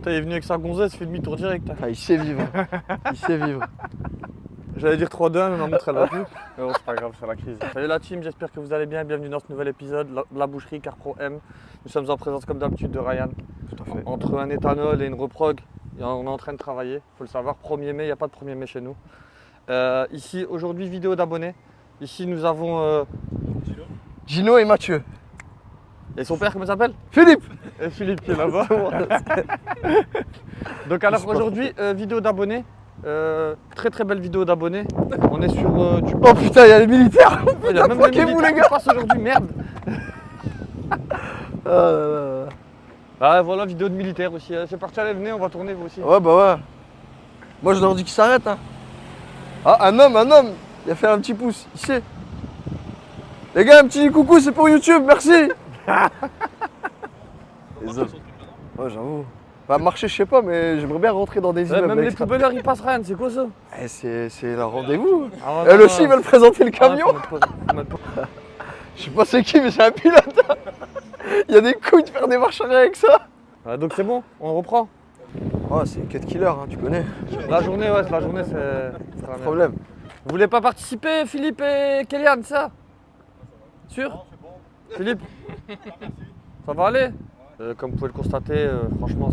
Putain, il est venu avec sa gonzesse, il fait demi-tour direct. Ah, il sait vivre. Il sait vivre. J'allais dire 3-2-1, mais ma montre elle va plus. Mais bon, c'est pas grave, c'est la crise. Salut la team, j'espère que vous allez bien. Bienvenue dans ce nouvel épisode, la boucherie CarPro M. Nous sommes en présence comme d'habitude de Ryan. Tout à fait. Entre un éthanol et une reprog, on est en train de travailler. Il faut le savoir, 1er mai, il n'y a pas de 1er mai chez nous. Ici, aujourd'hui, vidéo d'abonnés. Ici, nous avons Gino et Mathieu. Et son père, comment il s'appelle? Philippe. Et Philippe qui est là-bas. Donc alors aujourd'hui, vidéo d'abonnés. Très très belle vidéo d'abonnés. On est sur du... Oh putain, il y a les militaires. Il y a même les militaires qui passent aujourd'hui, merde. Ah voilà, vidéo de militaire aussi. C'est parti, allez, venez, on va tourner vous aussi. Ouais, bah ouais. Moi, je leur dis qu'ils s'arrêtent. Hein. Ah, un homme. Il a fait un petit pouce. Il sait. Les gars, un petit coucou, c'est pour YouTube, merci. Les hommes. Ouais, j'avoue. Bah, marcher, je sais pas, mais j'aimerais bien rentrer dans des immeubles. Même les poubelleurs, ils passent rien, c'est quoi ça? C'est leur rendez-vous. Ah, Elle aussi, ils veulent présenter le camion. Ah, Je sais pas c'est qui, mais c'est un pilote. Il y a des couilles de faire des marches arrière avec ça. donc c'est bon, on reprend. Oh, c'est cut killer, hein, tu connais. La journée, c'est Pas de problème. Vous voulez pas participer, Philippe et Kélian, ça? Sûr? Non, c'est bon. Philippe? Ça va aller? Comme vous pouvez le constater, franchement,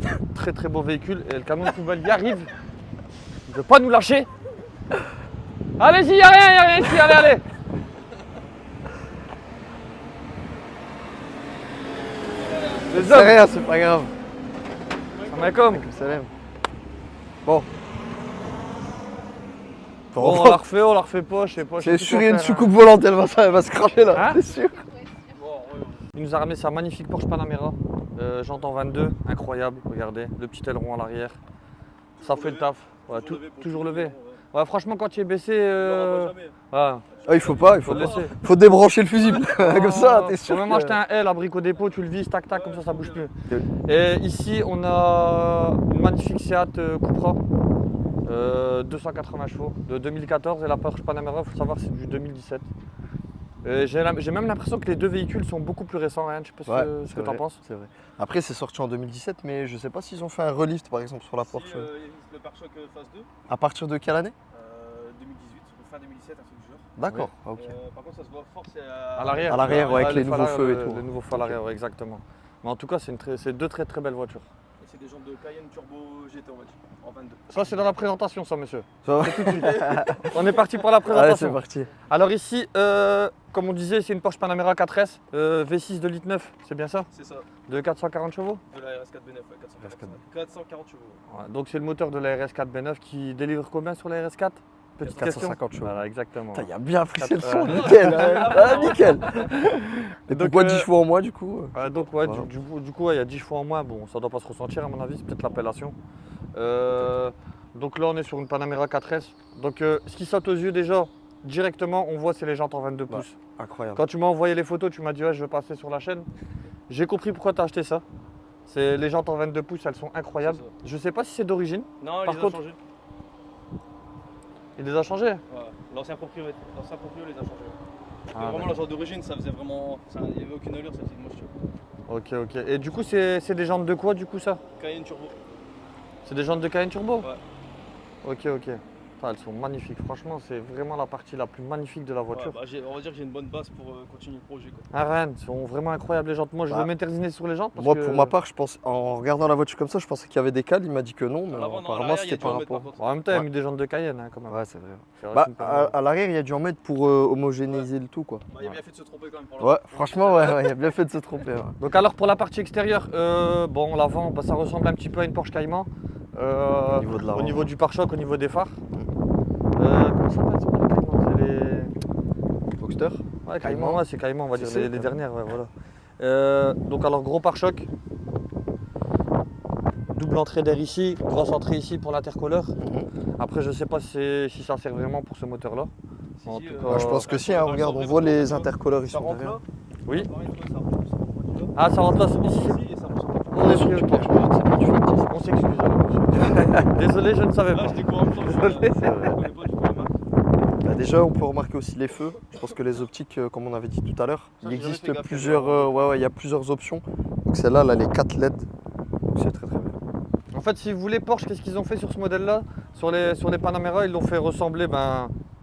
c'est un très très beau véhicule et le camion de poubelle y arrive. Il veut pas nous lâcher. Allez-y, y a rien ici, allez. C'est rien, c'est pas grave. Salam. Bon. Bon, on la refait pas, je sais pas. C'est sûr, il y a une soucoupe volante, elle va se cracher là, hein? c'est sûr. Il nous a ramené sa magnifique Porsche Panamera, j'entends 22, incroyable, regardez, le petit aileron à l'arrière. Ça fait le taf, ouais, toujours levé. Ouais, franchement, quand il est baissé, ouais. Ah, il faut pas. Laisser. Faut débrancher le fusible, comme ça, t'es sûr. Faut même acheter un L à brique au dépôt, tu le vises, tac, comme ça bouge plus. Ok. Et ici, on a une magnifique Seat Cupra, 280 chevaux, de 2014, et la Porsche Panamera, il faut savoir, c'est du 2017. J'ai même l'impression que les deux véhicules sont beaucoup plus récents, Ryan. Je sais pas ce que tu en penses. C'est vrai. Après, c'est sorti en 2017, mais je sais pas s'ils ont fait un relift par exemple sur la Porsche. Le pare-choc phase 2. À partir de quelle année? 2018, fin 2017, un truc du genre. D'accord, ok. Par contre, ça se voit fort, c'est À l'arrière. À l'arrière, ouais, avec les nouveaux feux et tout. Les nouveaux feux à l'arrière, ouais, exactement. Mais en tout cas, c'est deux très très belles voitures. Et c'est des jantes de Cayenne Turbo GT, on va dire, en 22. Ça, c'est dans la présentation, ça, monsieur. Ça va? C'est tout de suite. On est parti pour la Allez, présentation. c'est parti. Alors ici, comme on disait, c'est une Porsche Panamera 4S, V6 de litre 9, c'est bien ça? C'est ça, De 440 chevaux? de la RS4 B9, ouais, 440 chevaux. Ouais, donc c'est le moteur de la RS4 B9 qui délivre combien sur la RS4? Petite 450 question. chevaux. Voilà, exactement. Putain, il a bien apprécié le son, nickel. Nickel. Et donc, pourquoi 10 fois en moins du coup? Donc ouais, Voilà. du coup, il y a 10 fois en moins. Bon, ça doit pas se ressentir à mon avis, c'est peut-être l'appellation. Donc là, on est sur une Panamera 4S. Donc ce qui saute aux yeux déjà, directement, on voit c'est les jantes en 22 pouces. Incroyable. Quand tu m'as envoyé les photos, tu m'as dit ouais, je veux passer sur la chaîne. J'ai compris pourquoi tu as acheté ça. C'est les jantes en 22 pouces, elles sont incroyables. Je sais pas si c'est d'origine. Non, Par il les contre- a changés. Il les a changés. Ouais. L'ancien proprio les a changés. Ah, Vraiment, d'accord. la jante d'origine, ça faisait vraiment. Il n'y avait aucune allure, ça faisait moche. Ok. Et du coup, c'est des jantes de quoi du coup ça? Cayenne Turbo. C'est des jantes de Cayenne Turbo? Ouais. Ok. Putain, elles sont magnifiques. Franchement, c'est vraiment la partie la plus magnifique de la voiture. Ouais, on va dire que j'ai une bonne base pour continuer le projet, quoi. Ah, Rennes, elles sont vraiment incroyables les jantes. Moi, je veux m'intersigner sur les jantes. Parce Moi, que... pour ma part, je pense, en regardant la voiture comme ça, je pensais qu'il y avait des cales. Il m'a dit que non, mais À l'avant, non, à apparemment l'arrière, il y c'était a du par remède, rapport. par contre. En même temps, il y a Ouais. mis des jantes de Cayenne hein, quand même. Ouais, c'est vrai. C'est vrai Bah, que c'est pas mal. à l'arrière, il y a dû en mettre pour homogénéiser le tout, quoi. Bah, il a bien fait de se tromper quand même pour Ouais, l'avant. franchement, ouais, il a bien fait de se tromper. Ouais. Donc alors pour la partie extérieure, bon l'avant, ça ressemble un petit peu à une Porsche Cayman. Au niveau de l'avant. Au niveau du pare-choc, au niveau des phares. Comment ça s'appelle c'est pas les Cayman, c'est les... Boxster. Ouais, Cayman. Cayman, ouais, c'est Cayman, on va dire C'est les ça. dernières, ouais, voilà. Donc alors gros pare-choc. Double entrée d'air ici, grosse entrée ici pour l'intercooleur. Après je sais pas si ça sert vraiment pour ce moteur là. Si, En si, tout euh, cas, Ouais, je pense que si, hein, regarde, on voit les intercooleurs, ils Ça sont rentre derrière. là. Oui. Pareil, tu vois, ça rentre sur la voiture. Ah ça rentre là, ici. Ici, et ça rentre sur la voiture. On est sur Tu penses pas, c'est pas du factice. On s'excuse alors, monsieur. Désolé, je ne savais Là, pas. je découvre en même temps. Désolé, Je c'est vrai. connais pas du coup la marque. Bah, déjà, on peut remarquer aussi les feux. Je pense que les optiques, comme on avait dit tout à l'heure, Ça, il j'ai jamais existe fait gaffe, plusieurs, il y a plusieurs options. Donc celle-là, elle a les 4 LED. Donc c'est très très bien. En fait, si vous voulez, Porsche, qu'est-ce qu'ils ont fait sur ce modèle-là? Sur les Panamera, ils l'ont fait ressembler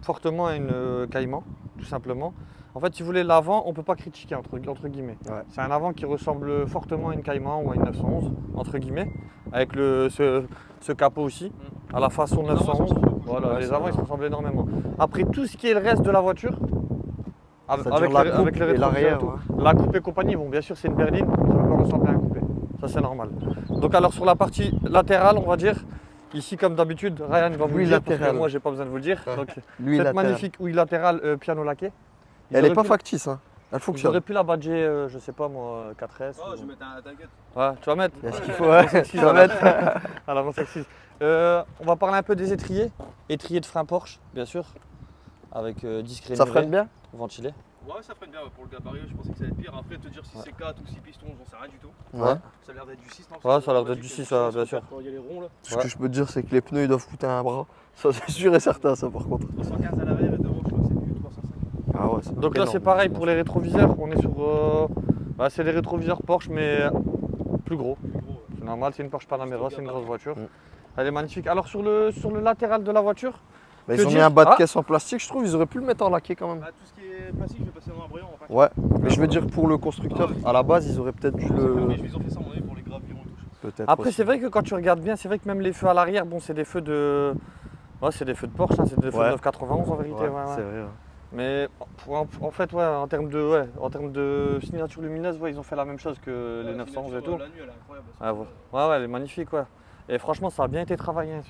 fortement à une Cayman, tout simplement. En fait, si vous voulez, l'avant, on ne peut pas critiquer, entre guillemets. Ouais. C'est un avant qui ressemble fortement à une Cayman ou à une 911, entre guillemets, avec ce capot aussi, à la façon 911. Voilà, Ouais, les c'est avants, vrai. ils se ressemblent énormément. Après, tout ce qui est le reste de la voiture, C'est-à-dire la coupe avec les et rétroviseurs l'arrière, tout. ouais. La coupe et compagnie, bon, bien sûr, c'est une berline, ça ne va pas ressembler à un coupé. Ça, c'est normal. Donc, alors, sur la partie latérale, on va dire, ici, comme d'habitude, Ryan va vous le Ouïe dire, parce que latérale. moi, j'ai pas besoin de vous le dire. Ouais. Donc, Lui, cette latéral. magnifique ouïe latérale piano laqué. Ils Elle est auraient pas pu- factice, hein. Elle Ils fonctionne. auraient pu la badger, je sais pas moi, 4S. Oh, ou- je vais mettre un t'inquiète. Ouais, tu vas mettre. Il y a ce qu'il faut, ouais. Sexy, Tu vas ça. mettre. Alors, on sexy. On va parler un peu des étriers. Étriers de frein Porsche, bien sûr. Avec disque Ça rainuré, freine bien? ventilé. Ouais, ça freine bien pour le gabarit. Je pensais que ça allait être pire. Après, te dire si Ouais. c'est 4 ou 6 pistons, j'en sais rien du tout. Ouais. Ça a l'air d'être du 6, non? Ouais, ça a l'air d'être du 6, ça, bien sûr. Quand il y a les ronds là. Ce que je peux te dire, c'est que les pneus, ils doivent coûter un bras. Ça, c'est sûr et certain, ça, par contre. 315 à l'arrière et devant, je crois que c'est du 305. Ah ouais, c'est Donc là, énorme. c'est pareil pour les rétroviseurs. On est sur. C'est des rétroviseurs Porsche, mais plus gros. Plus gros. C'est normal, c'est une Porsche Panamera, c'est une grosse voiture. Mm. Elle est magnifique. Alors, sur le latéral de la voiture, Bah, que ils ont mis dire? un bas de Ah. caisse en plastique, je trouve. Ils auraient pu le mettre en laqué quand même. Bah, tout ce qui est plastique, je vais passer en noir brillant. En fait. Ouais, mais je veux dire pour le constructeur, à la base, ils auraient peut-être dû le. Mais ils ont fait ça à mon avis pour les gravillons et tout. Peut-être. après, aussi. c'est vrai que quand tu regardes bien, c'est vrai que même les feux à l'arrière, bon, c'est des feux de. Ouais, c'est des feux de Porsche, hein, c'est des feux Ouais. de 991 en vérité. Ouais, ouais, ouais. c'est vrai. Ouais. Mais en fait, ouais, en termes de signature lumineuse, ouais, ils ont fait la même chose que les 911 et tout. La nuit, elle est incroyable. Ah, ouais, elle est magnifique, ouais. Et franchement, ça a bien été travaillé, hein,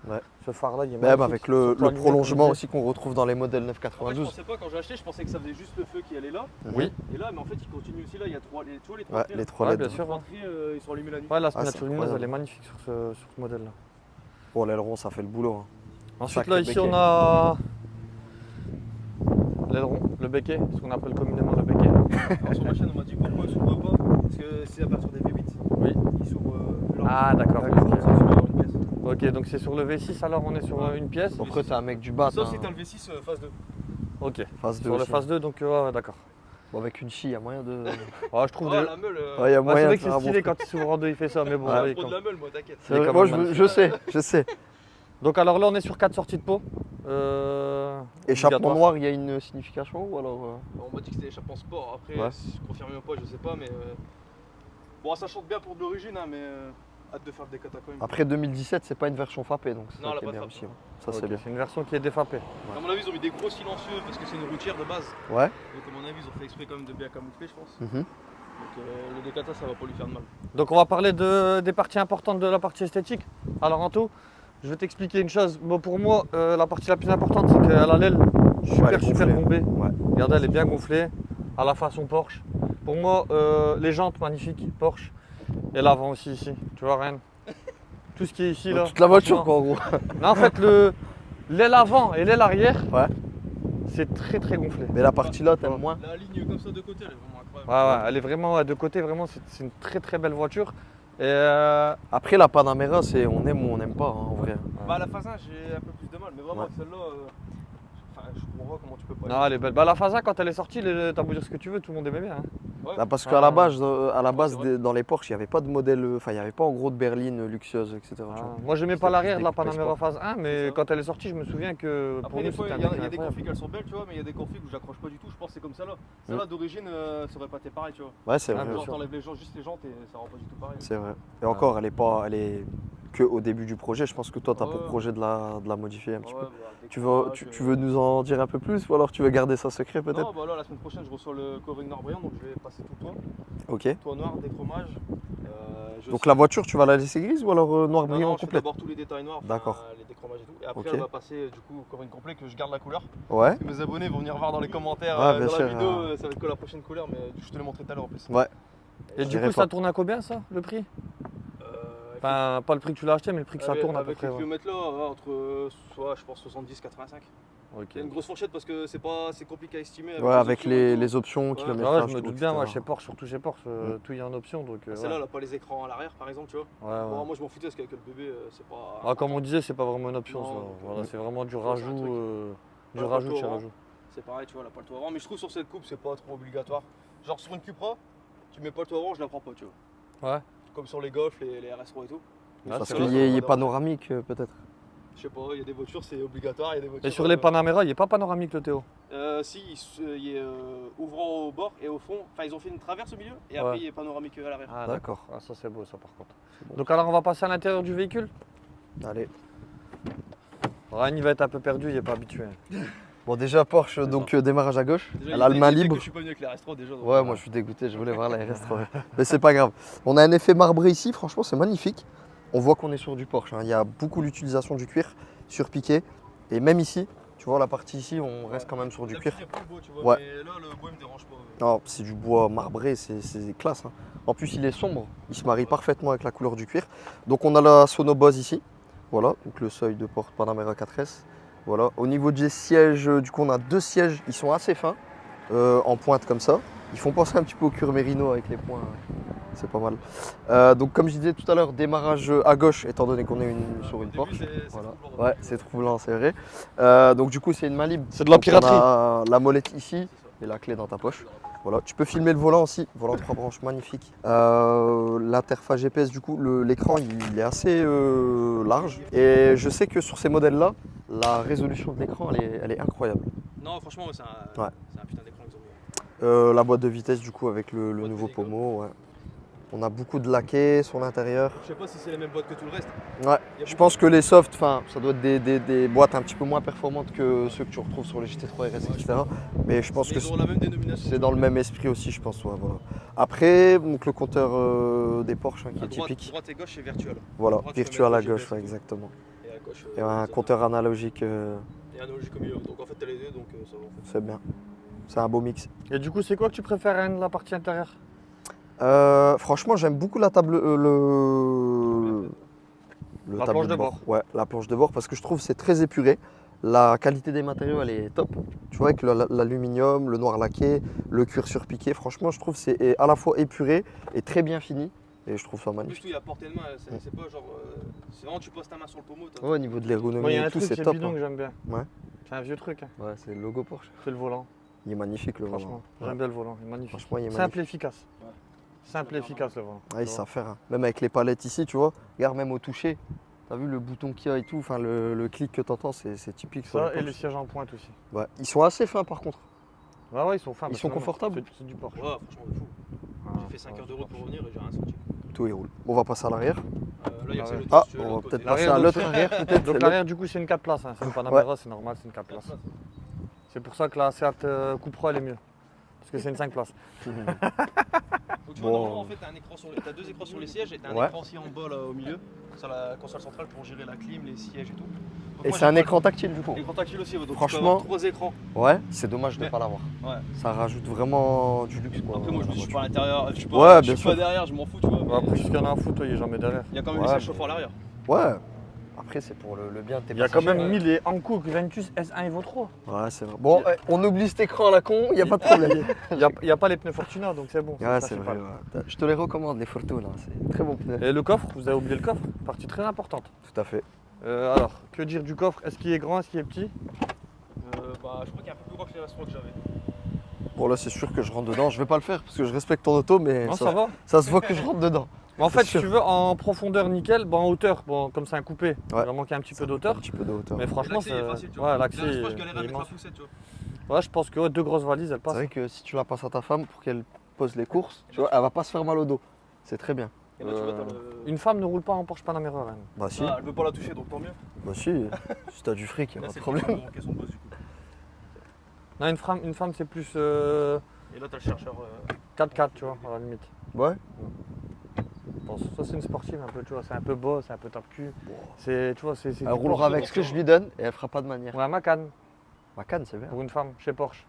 Ouais. ce phare-là. Il est Même magnifique. avec le Surtout allumé, prolongement comme je aussi qu'on retrouve dans les modèles En fait, je 992. pensais pas, quand j'ai acheté, je pensais que ça faisait juste le feu qui allait là. Oui. Et là, mais en fait, il continue aussi. Là, il y a trois, tu vois, les trois Ouais, traits, les là. trois Ouais, LED. bien sûr. Les trois traits, ils sont allumés la nuit. Ouais, la Ah, c'est signature lumineuse, incroyable. elle est magnifique sur ce modèle-là. Bon, l'aileron, ça fait le boulot. Hein. Ensuite, Sacré là, ici, béquet. on a l'aileron, le béquet, ce qu'on appelle communément le béquet. Alors, sur ma chaîne, on m'a dit pourquoi il s'ouvre pas. Parce que c'est à partir des V8. Oui. Il s'ouvre plus large. Ah, d'accord. Donc, ça, c'est sur une pièce. Ok, donc c'est sur le V6, alors on est sur une pièce. Bon, après, t'es un mec du bas. Sauf t'as si t'as un- le V6 phase 2. Ok. phase 2 Sur le aussi. phase 2, donc ouais, d'accord. Bon, avec une scie, il y a moyen de. Ouais, je trouve Oh, des- la meule. Ouais, il y a Ouais, c'est moyen vrai de que faire c'est un bon stylé truc. quand il s'ouvre en deux, il fait ça, mais bon. Ouais. oui, Trop quand- de la meule, moi, t'inquiète. C'est Il est vrai, quand moi, même je sais, je sais. Donc alors là, on est sur 4 sorties de pot. Échappement obligatoire. noir, il y a une signification ou alors. On m'a dit que c'était échappement sport. Après, Ouais. si je confirme ou pas, je sais pas. Mais bon, ça chante bien pour de l'origine, hein, mais hâte de faire le décata quand même. Après 2017, c'est pas une version FAPé, donc c'est Non, ça elle a qui est pas de bien FAP. aussi. Ouais. Ça, Ok, c'est bien. c'est une version qui est défapée. À mon avis, ils ont mis des gros silencieux parce que c'est une routière de base. Ouais. Donc, à mon avis, ils ont fait exprès quand même de bien camoufler, je pense. Mhm. Donc, le décata, ça va pas lui faire de mal. Donc on va parler des parties importantes de la partie esthétique. Alors Anto, je vais t'expliquer une chose. Bon, pour moi, la partie la plus importante, c'est qu'elle a l'aile super, elle est super gonflée. bombée. Ouais. Regardez, elle est bien gonflée, à la façon Porsche. Pour moi, les jantes magnifiques, Porsche. Et l'avant aussi ici, tu vois rien. Tout ce qui est ici là. Toute la voiture, franchement. quoi, en gros. Non, en fait, l'aile avant et l'aile arrière, Ouais. c'est très très gonflé. Mais la partie là, t'aimes moins. La ligne comme ça de côté, elle est vraiment incroyable. Ouais, elle est vraiment de côté, vraiment, c'est une très très belle voiture. Et Après, la Panamera, c'est on aime ou on n'aime pas, hein, en vrai. Bah, la phase 1, j'ai un peu plus de mal, mais vraiment, Ouais. avec celle-là, enfin, je comprends pas comment tu peux pas. non, elle est belle. Bah, la Fasa, quand elle est sortie, t'as beau dire ce que tu veux, tout le monde aimait bien. Hein. Ouais. Là, parce Ah. qu'à la base, c'est vrai. dans les Porsche, il n'y avait pas de modèle, enfin, il n'y avait pas en gros de berline luxueuse, etc. tu Ah, vois. moi, j'aimais C'était pas l'arrière de la des coupés Panamera sport. phase 1, C'est mais ça. quand elle est sortie, je me souviens que pour Après, nous, des fois, c'était un il y a truc des incroyable. configs, elles sont belles, tu vois, mais il y a des configs où j'accroche pas du tout. Je pense que c'est comme celle-là. Celle-là, d'origine, ça aurait pas été pareil, tu vois. Ouais, c'est Ah, vrai. bien Genre, sûr. t'enlèves les jantes, juste les jantes et ça rend pas du tout pareil. C'est vrai. Et encore, elle est que au début du projet. Je pense que toi, tu as Ouais. pour projet de la modifier un petit Ouais, peu. bah, Tu veux nous en dire un peu plus ou alors tu veux garder ça secret peut-être? Non, bah là, la semaine prochaine, je reçois le covering noir brillant, donc je vais passer tout toit. Ok. Toit noir, déchromage. Donc la voiture, tu vas la laisser grise ou alors noir Non, brillant non, je fais complet? d'abord tous les détails noirs, enfin, D'accord. les déchromages et tout. Et après, Ok. elle va passer du coup au covering complet que je garde la couleur. Ouais. Mes abonnés vont venir voir dans les commentaires Ouais, bien dans sûr, la vidéo, ça va être quoi la prochaine couleur, mais je te l'ai montré tout à l'heure en plus. Ouais. Et Je du dirais coup, ça pas. tourne à combien ça, le prix? Euh, Enfin, pas le prix que tu l'as acheté, mais le prix que ça tourne à peu avec près. les Ouais. kilomètres là, entre soit je pense 70 85. Ok. Il y a une grosse fourchette parce que c'est compliqué à estimer. Ouais, avec options et tout. les options, Ouais. kilométrage. Ah ouais, je me tout, doute bien, etc. ouais, chez Porsche, surtout chez Porsche, tout y a en option. Donc, Celle-là, ouais. elle n'a pas les écrans à l'arrière par exemple, tu vois. Ouais, ouais. Bon, moi je m'en foutais parce qu'avec le bébé, c'est pas. Ah, comme on disait, c'est pas vraiment une option, Non, ça. donc, Voilà, c'est vraiment du c'est un rajout, truc. du Ouais, rajout pas le chez toit rajout. C'est pareil, tu vois, elle a pas le toit avant. Mais je trouve sur cette coupe, c'est pas trop obligatoire. Genre sur une Cupra, tu mets pas le toit avant, je la prends pas, tu vois. Ouais. Comme sur les Golf, les RS3 et tout. Ouais, Parce c'est qu'il vrai. est panoramique peut-être. Je sais pas, il y a des voitures, c'est obligatoire, il y a des voitures. Et sur les Panamera, il n'est pas panoramique le Théo. Si, il est ouvrant au bord et au fond. Enfin, ils ont fait une traverse au milieu et Ouais. après il est panoramique à l'arrière. Ah, D'accord. Ah, ça c'est beau ça par contre. bon. Donc alors on va passer à l'intérieur du véhicule. Allez. Ryan il va être un peu perdu, il n'est pas habitué. Bon, déjà Porsche, C'est donc démarrage à gauche. Déjà, Elle a le main il sait libre. que je suis pas venu avec les restaurants déjà. donc, Ouais, moi je suis dégoûté, je voulais voir la RS3. Mais c'est pas grave. On a un effet marbré ici, franchement c'est magnifique. On voit qu'on est sur du Porsche, hein. Il y a beaucoup l'utilisation du cuir surpiqué. Et même ici, tu vois la partie ici, on reste quand même sur du cuir. d'habitude, il y a plus le bois, tu vois, Ouais. mais là, le bois il me dérange pas. Non, c'est du bois marbré, c'est classe, hein. En plus il est sombre, il se marie parfaitement avec la couleur du cuir. Donc on a la Sonobose ici. Voilà, donc le seuil de porte Panamera 4S. Voilà. Au niveau des sièges, du coup on a 2 sièges, ils sont assez fins, en pointe comme ça. Ils font penser un petit peu au cuir Merino avec les points, c'est pas mal. Donc comme je disais tout à l'heure, démarrage à gauche étant donné qu'on est sur une Au début, Porsche. c'est Voilà. troublant, Ouais, c'est troublant, c'est vrai. Donc du coup c'est une main libre. C'est de la Donc, piraterie. On a la molette ici et la clé dans ta poche. Voilà, tu peux filmer le volant aussi, volant 3 branches magnifique. L'interface GPS, du coup, l'écran il est assez large. Et je sais que sur ces modèles-là, la résolution de l'écran elle est incroyable. Non, franchement, c'est un, Ouais. c'est un putain d'écran qu'ils ont mis. La boîte de vitesse, du coup, avec le Boîte nouveau Télécom. pommeau. Ouais. On a beaucoup de laquais sur l'intérieur. Je sais pas si c'est les mêmes boîtes que tout le reste. Ouais, Il y a je beaucoup pense que les softs, ça doit être des boîtes un petit peu moins performantes que ceux que tu retrouves sur les GT3 RS, etc. Mais je pense Mais que ils ont la même dénomination. c'est dans le même esprit aussi, je pense. Ouais, voilà. Après, donc, le compteur des Porsche, hein, qui À est droite, typique. droite et gauche, c'est virtuel. Voilà, droite, tu peux virtuel mettre à le gauche, GPS ouais, et tout. exactement. Et à gauche. Et un ça compteur fait- analogique, Et un logique au milieu. Donc en fait, t'as les deux, donc ça va en fait. c'est bien. C'est un beau mix. Et du coup c'est quoi que tu préfères Ryan, la partie intérieure? Franchement, j'aime beaucoup la table, le La tableau planche de bord. Ouais, la planche de bord parce que je trouve que c'est très épuré. La qualité des matériaux, elle est top. Tu vois, avec l'aluminium, le noir laqué, le cuir surpiqué, franchement, je trouve que c'est à la fois épuré et très bien fini. Et je trouve ça En plus, magnifique. tout, il y a portée de main. C'est pas genre. C'est vraiment, tu poses ta main sur le pommeau. t'as- Ouais, au niveau de l'ergonomie Moi il y a et un tout, truc c'est c'est top. bidon Hein. que j'aime bien. Ouais. C'est un vieux truc, hein. Ouais, c'est le logo Porsche. C'est le volant. Il est magnifique le Franchement, volant. j'aime Ouais. bien le volant, il est magnifique. Franchement, il est Simple magnifique. et efficace. Ouais. Simple et efficace le volant. Ouais, il sait faire. Hein. Même avec les palettes ici, tu vois. Regarde, même au toucher. T'as vu le bouton qu'il y a et tout, enfin le clic que t'entends, c'est typique. sur Ça les et les Porsche. sièges en pointe aussi. Ouais. Ils sont assez fins par contre. Ouais, ils sont fins. Ils mais sont c'est confortables. normal, c'est du Porsche. Ouais, franchement, de fou. Ah, J'ai fait 5 ouais, heures de route c'est pour revenir et j'ai rien senti. Tout y roule. On va passer à l'arrière. Là, il y a Ah celle ouais. de Ah, dessus, on va l'autre peut-être côté. passer L'arrière, à donc, l'autre c'est- arrière peut-être. Donc l'arrière du coup c'est une 4 places, hein. C'est une Panamera, c'est normal, c'est une 4 places. C'est pour ça que la Seat Cupra elle est mieux. Parce que c'est une 5 places. Donc tu Bon. vois, normalement, en fait, t'as 2 écrans sur les sièges et t'as un Ouais. écran aussi en bas là au milieu, sur la console centrale pour gérer la clim, les sièges et tout. Donc, Et moi, c'est un j'ai pas écran tactile du coup. Écran tactile aussi, donc tu peux Franchement- avoir 3 écrans. Ouais, c'est dommage de ne Mais- pas l'avoir. Ouais. Ça rajoute vraiment du luxe quoi. Après, moi, dans je la suis voiture. pas à l'intérieur, je suis Ouais, pas, bien je suis sûr. pas derrière, je m'en fous, tu vois. mais Après, qu'il y en a un fou, toi, il est jamais derrière. Il y a quand même Ouais, les sièges mais- chauffants à l'arrière. Ouais. Après, c'est pour le bien de tes Il y a quand passagers. même mis les Hankook Ventus S1 Evo 3. Ouais, c'est vrai. Bon, on oublie cet écran à la con, il n'y a pas de problème. Il n'y a pas les pneus Fortuna, donc c'est bon. Ouais, ça, c'est vrai. pas- Ouais. Je te les recommande, les Fortuna. C'est très bon pneu. Et le coffre, vous avez oublié le coffre, partie très importante. Tout à fait. Alors, que dire du coffre? Est-ce qu'il est grand, est-ce qu'il est petit? Bah, je crois qu'il y a un peu plus gros que les restaurants que j'avais. Bon, là, c'est sûr que je rentre dedans. Je vais pas le faire parce que je respecte ton auto, mais Non, ça va. ça se voit que je rentre dedans. Mais en fait, C'est si sûr. tu veux, en profondeur, nickel. Bon, en hauteur, bon, comme c'est un coupé, il Ouais. va manquer un petit peu Un d'auteur. petit peu de hauteur. Mais franchement, L'accès est facile, tu ouais, vois. l'accès Là, je est crois que je galérais avec la immense. poussette, tu vois. Ouais, je pense que ouais, 2 grosses valises, elles C'est passent. vrai que si tu la passes à ta femme pour qu'elle pose les courses, tu vois, elle va pas se faire mal au dos. C'est très bien. Et là, tu vois, t'as le. Une femme ne roule pas en Porsche Panamera, Rennes. Bah si, Ah, elle veut pas la toucher, donc tant mieux. bah si. Si t'as du fric, il Là, a pas c'est de problème. le caisson de boss, du coup. Non, une femme c'est plus Et là, t'as le chercheur. 4x4, tu vois, à la limite. Ouais. Je pense. Ça, c'est une sportive un peu, tu vois, c'est un peu beau, c'est un peu tape-cul. C'est, tu vois, c'est. Elle roulera avec ce que je lui donne et elle fera pas de manière. Ouais, un Macan, Macan, c'est bien. pour une femme, chez Porsche.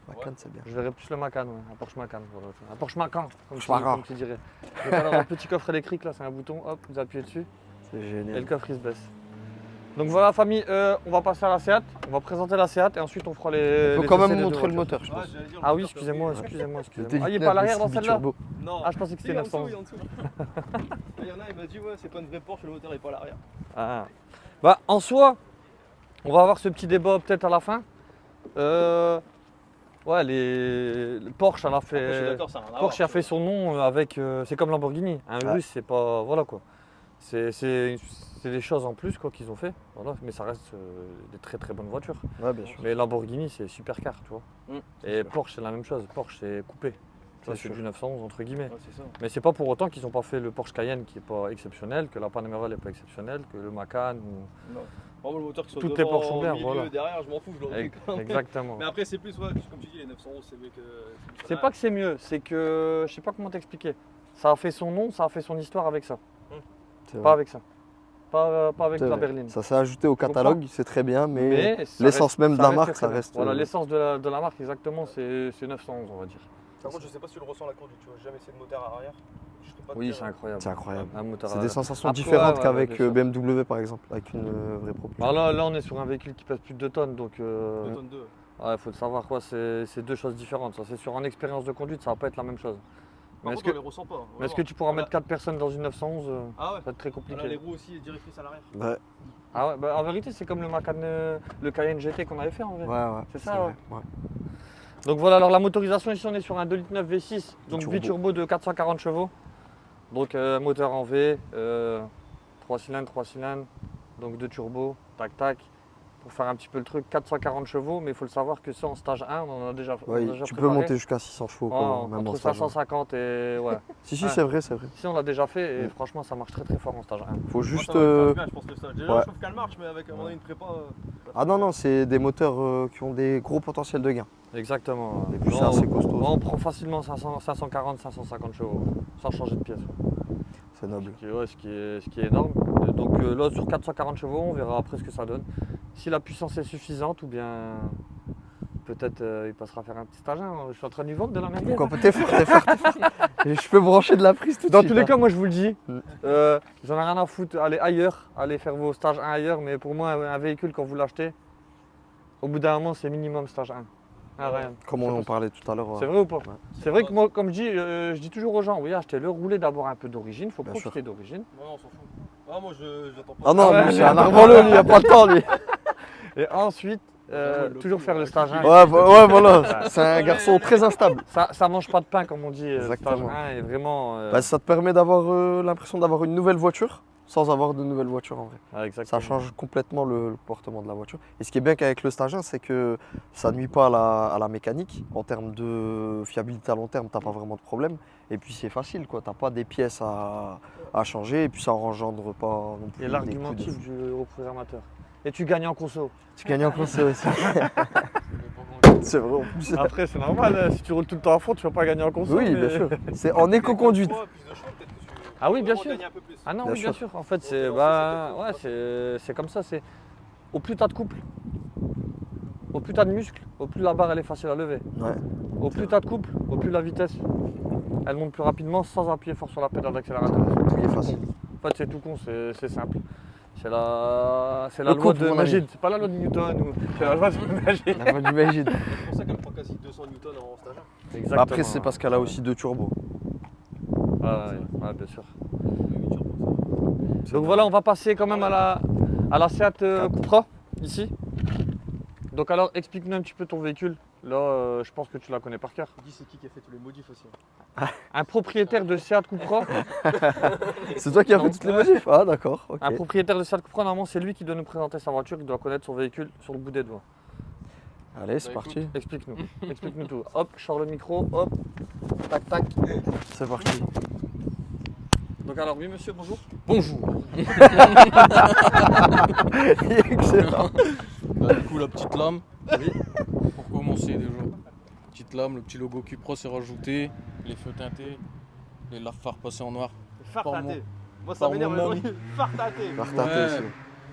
Macan, c'est bien. Je verrais plus le Macan, ouais. Un Porsche Macan. Voilà. Un Porsche Macan, Macan. comme tu dirais. Donc alors, un petit coffre électrique, là, c'est un bouton, hop, vous appuyez dessus, C'est et génial. le coffre il se baisse. Donc voilà, famille, on va passer à la Seat, on va présenter la Seat et ensuite on fera les. Il faut les quand essais même des montrer deux le voitures. moteur, je Ouais, pense. j'allais dire, Ah oui, le moteur, excusez-moi, t'as oublié. excusez-moi, Le excusez-moi. Ah, il est pas à l'arrière dans celle-là? turbo. Non. Ah, je pensais que c'était Il est en dessous, 911. il est en dessous. Il y en a, il m'a dit, ouais, c'est pas une vraie Porsche, le moteur est pas à l'arrière. Ah. Bah, en soi, on va avoir ce petit débat peut-être à la fin. Ouais, le Porsche, elle a Après, je suis fait. d'accord, ça a rien à Porsche voir. a fait son nom avec. C'est comme Lamborghini. Un Ouais. russe, c'est pas. Voilà quoi. C'est des choses en plus quoi qu'ils ont fait. Voilà. Mais ça reste des très très bonnes voitures. Ouais, bien sûr. Mais Lamborghini c'est super car, tu vois. Et sûr. Porsche c'est la même chose. Porsche c'est coupé. Ça, C'est c'est sûr. du 911 entre guillemets. Ouais, c'est ça. Mais c'est pas pour autant qu'ils n'ont pas fait le Porsche Cayenne qui est pas exceptionnel, que la Panamera n'est pas exceptionnelle, que le Macan ou... Non. Vraiment le moteur qui soit Toutes les devant, Porsche sont bien, au milieu, voilà. derrière, je m'en fous, je l'aurais pris quand même. Exactement. Mais après c'est plus, ouais, comme tu dis, les 911 c'est mieux que... C'est pas que c'est mieux, c'est que je sais pas comment t'expliquer. Ça a fait son nom, ça a fait son histoire avec ça, C'est pas vrai. avec ça. Pas avec C'est la vrai. berline. Ça s'est ajouté au comprends catalogue, c'est très bien, mais ça l'essence reste- même de la marque, très ça bien. reste, Voilà, l'essence de la marque, exactement, c'est 911, on va dire. Par contre je sais pas si tu le ressens la conduite, tu vois, j'ai jamais essayé de moteur à arrière. Je sais pas te Oui, dire, c'est incroyable. c'est incroyable. Un moteur C'est à- des sensations Après, différentes ouais, qu'avec bien sûr. BMW par exemple, avec une vraie propulsion. Alors là, on est sur un véhicule qui pèse plus de 2 tonnes, donc 2 tonnes 2. ouais, faut le savoir quoi, c'est deux choses différentes. Ça, c'est sur en expérience de conduite, ça va pas être la même chose. Par Mais contre on les ressent pas. est-ce que tu pourras mettre 4 personnes dans une 911 Ah ouais. Ça va être très Là, compliqué. les roues aussi directrices à l'arrière. Ouais, Ah ouais, bah, en vérité, c'est comme le Macan, le Cayenne GT qu'on avait fait en vrai. ouais. C'est ça, vrai, ouais. Donc voilà, alors la motorisation ici, on est sur un 2,9 litres V6, donc Turbo. biturbo de 440 chevaux. Donc moteur en V, 3 cylindres, donc 2 turbos, tac tac. Pour faire un petit peu le truc, 440 chevaux, mais il faut le savoir que ça en stage 1, on en a déjà, on Ouais, a déjà tu peux préparé. monter jusqu'à 600 chevaux, Ouais, quoi, même en entre stage. 550 et ouais. Si, Ouais. c'est vrai, c'est vrai. Ici on l'a déjà fait et Mm. franchement ça marche très très fort en stage 1. Faut Moi, juste. ça va me faire bien, je pense le stage. Déjà ouais. je trouve qu'elle marche, mais avec une prépa. Ah non, c'est des moteurs qui ont des gros potentiels de gain. Exactement. Et puis c'est Non, assez costaud. on prend facilement 540, 550 chevaux, sans changer de pièce. C'est noble. Ce qui est énorme. Et donc là sur 440 chevaux, on verra après ce que ça donne. Si la puissance est suffisante ou bien peut-être il passera faire un petit stage 1. Je suis en train de lui vendre de la merde. Pourquoi pas? T'es fort, t'es fort, t'es fort. Et je peux brancher de la prise tout de Dans suite. tous les hein. cas, moi je vous le dis, Mm. j'en ai rien à foutre, allez ailleurs, allez faire vos stages 1 ailleurs, mais pour moi un véhicule quand vous l'achetez, au bout d'un moment c'est minimum stage 1. Ah, rien. Comme C'est on en pas- parlait tout à l'heure. C'est vrai ou pas? Ouais. C'est vrai que moi, comme je dis toujours aux gens, oui, achetez-le, roulez d'abord un peu d'origine, il faut Bien profiter d'origine. Non, on s'en fout. Ah, moi j'attends pas. Ah non, Ah ouais, lui, c'est mais- un arbre-le, lui, il a pas le temps, lui. Et ensuite, toujours faire le stage 1. Ouais, voilà. C'est un garçon très instable. Ça mange pas de pain comme on dit, le stage Exactement. 1 est vraiment... Bah, ça te permet d'avoir l'impression d'avoir une nouvelle voiture sans avoir de nouvelle voiture en vrai. ah, exactement. Ça change complètement le comportement de la voiture. Et ce qui est bien qu'avec le stage 1, c'est que ça nuit pas à la mécanique. En termes de fiabilité à long terme, t'as pas vraiment de problème. Et puis c'est facile, quoi. T'as pas des pièces à changer et puis ça engendre pas non plus. Et des l'argumentif coûts de fou. du reprogrammateur. Et tu gagnes en conso. Tu gagnes en conso aussi. C'est vrai en plus. Après, c'est normal, si tu roules tout le temps à fond, tu vas pas gagner en conso. Oui, mais- bien sûr. C'est en éco-conduite. Plus de choix, peut-être que tu Ah oui, bien vraiment sûr. gagner un peu plus. Ah non, Bien oui, bien sûr. sûr. En fait, c'est Bon, bah, c'est ouais, c'est comme ça. C'est au plus t'as de couple, au plus t'as de muscles, au plus la barre elle est facile à lever. Ouais. Au plus t'as de couple, au plus la vitesse elle monte plus rapidement sans appuyer fort sur la pédale d'accélérateur. Tout est facile. En fait, c'est tout con, c'est simple. C'est la Le loi couple, de mon ami. Magid. C'est pas la loi de Newton, c'est la loi de Magid. La voix du Magid. C'est pour ça qu'elle prend quasi 200 newtons en stage. Exactement. Après, c'est parce qu'elle a aussi deux turbos. Ah ouais, bien sûr. Donc voilà, on va passer quand même à la Seat Cupra, ici. Donc alors, explique-nous un petit peu ton véhicule. Là, je pense que tu la connais par cœur. Dis c'est qui a fait tous les modifs aussi. Un propriétaire de Seat Cupra, C'est toi qui as fait Non. toutes les modifs? Ah, d'accord. Ok. un propriétaire de Seat Cupra, normalement, c'est lui qui doit nous présenter sa voiture, il doit connaître son véhicule sur le bout des doigts. Allez, c'est Bah, parti. Explique-nous, explique-nous tout. Hop, je sors le micro, hop, tac, tac. C'est parti. Donc alors, oui monsieur, bonjour. Bonjour. Excellent. Là, du coup, la petite lame. Oui. Pour commencer déjà. Petite lame, le petit logo Cupra s'est rajouté, les feux teintés, les lave-phares passés en noir. Phare Par teinté. Moi ça par m'énerve mon le phare teinté. Partagez Ouais. aussi.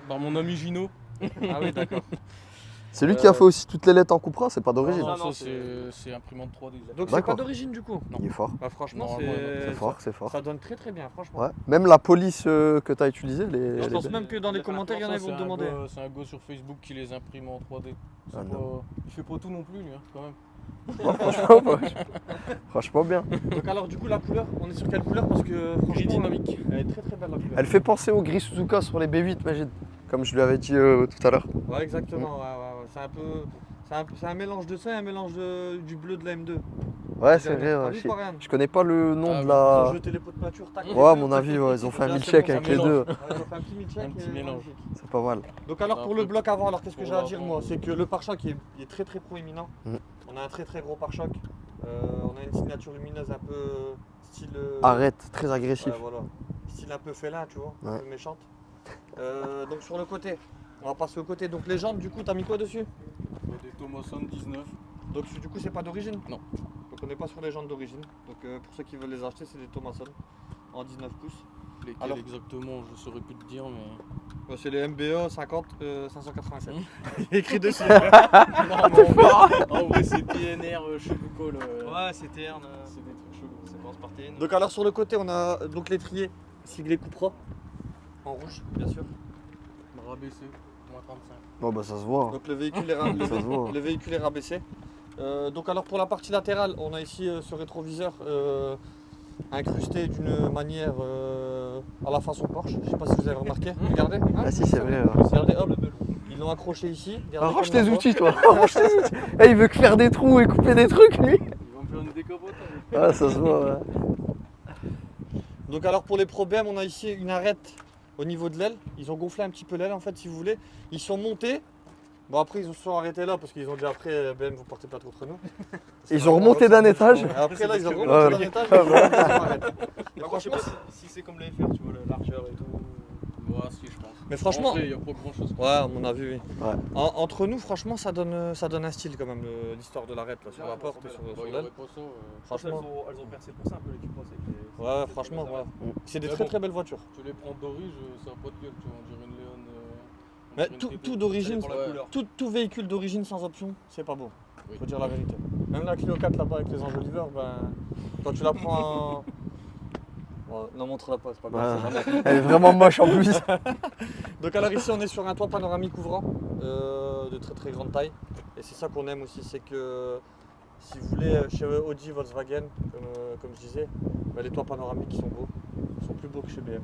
Par mon ami Gino. Ah oui, d'accord. C'est lui qui a fait aussi toutes les lettres en Cupra, c'est pas d'origine. Non, ça non, c'est imprimante 3D. Donc c'est pas D'accord. d'origine du coup. Il est fort. Bah franchement, Normalement, C'est fort, c'est fort. Ça donne très très bien, franchement. Ouais. Même la police que tu as utilisée, les. Je les pense belles. même que dans les commentaires, il y en a qui vont te demander. C'est un gars sur Facebook qui les imprime en 3D. Ah, Il fait pas tout non plus, lui, hein, quand même. Franchement bien. Donc alors du coup la couleur, on est sur quelle couleur? Parce que franchement, Gris dynamique. elle est très très belle la couleur. Elle fait penser au gris Suzuka sur les B8, Magid. Comme je lui avais dit tout à l'heure. Ouais exactement, ouais. C'est un peu. C'est un mélange de ça et un mélange du bleu de la M2. Ouais, c'est vrai. T'as Ouais. vu, Florian? Je connais pas le nom Ah de oui, Ils ont la. jeté les pots de peinture, tac. Ouais, à mon avis, ouais, ils ont fait un Là, c'est milkshake bon, ça avec les mélange. deux. Ouais, ils ont fait un petit milkshake. Un petit et mélange. magnifique. C'est pas mal. Donc alors Un pour peu le bloc avant, alors qu'est-ce que pour j'ai à dire l'avant, moi? C'est que le pare-choc il est très très proéminent. Mhm. On a un très très gros pare-choc. On a une signature lumineuse un peu style... Arrête, très agressif. Ouais, voilà. Style un peu félin, tu vois, un Ouais. peu méchante. Donc sur le côté, on va passer au côté. Donc les jantes, du coup, t'as mis quoi dessus? Il y a des Thomason 19. Donc du coup, c'est pas d'origine? Non. Donc on n'est pas sur les jantes d'origine. Donc pour ceux qui veulent les acheter, c'est des Thomason en 19 pouces. Lesquels Alors- exactement, je saurais plus te dire, mais. C'est les MBA 50 587. Écrit dessus. En vrai, c'est TNR chelou col. Ouais, c'est terne. C'est des trucs chelous. Ça commence par TN. Donc alors sur le côté, on a donc l'étrier siglé Cupra en rouge, bien sûr. Rabaissé, moins 35. Oh, bah ça se voit. Donc le véhicule est, Ça se voit. le véhicule est rabaissé. Donc alors pour la partie latérale, on a ici ce rétroviseur incrusté d'une manière à la façon Porsche. Je sais pas si vous avez remarqué. Regardez. Hein, Ah, si, c'est vrai. Ouais. regardez, hop. Ils l'ont accroché ici. Regardez Arrange comme tes la outils, toi. Arrange tes outils. Eh, il veut que faire des trous et couper des trucs, lui. Ils vont me faire une décapotable. Ah, ça se voit, ouais. Donc alors pour les problèmes, on a ici une arête au niveau de l'aile. Ils ont gonflé un petit peu l'aile en fait si vous voulez. Ils sont montés. Bon après ils se sont arrêtés là parce qu'ils ont dit après BM vous portez pas trop contre nous. Ils ont remonté d'un étage. Et après là ils ont Ouais, remonté d'un ouais. étage. Ils ont remonté dans l'arête. Par contre, je sais pas si c'est comme les FR, tu vois, la largeur et tout. Ouais, si, je pense. Mais franchement, En vrai, il n'y a pas grand chose. ouais à mon avis oui. Ouais. Entre nous franchement ça donne un style quand même l'histoire de l'arête là sur Ouais, la porte et ouais, sur, Bah, sur il y l'aile. aurait pas ça. Franchement. Elles ont percé pour ça un peu les Cupra. Ouais franchement voilà. C'est des Mais très bon. très belles voitures. Tu les prends d'origine, ça n'a pas de gueule, tu vois, on dirait une Léon. on Mais dirait une tout, TT. tout d'origine, pour la Ouais. couleur. tout véhicule d'origine sans option, c'est pas beau. Oui. Faut dire la vérité. Même la Clio 4 là-bas avec les enjoliveurs, ben, quand tu la prends en... Bon, non, montre-la pas, c'est pas grave. Ouais. c'est jamais. Elle est vraiment moche en plus. Donc alors ici on est sur un toit panoramique ouvrant de très très grande taille. Et c'est ça qu'on aime aussi, c'est que si vous voulez chez Audi, Volkswagen, comme je disais, ben, les toits panoramiques ils sont beaux. Ils sont plus beaux que chez BM,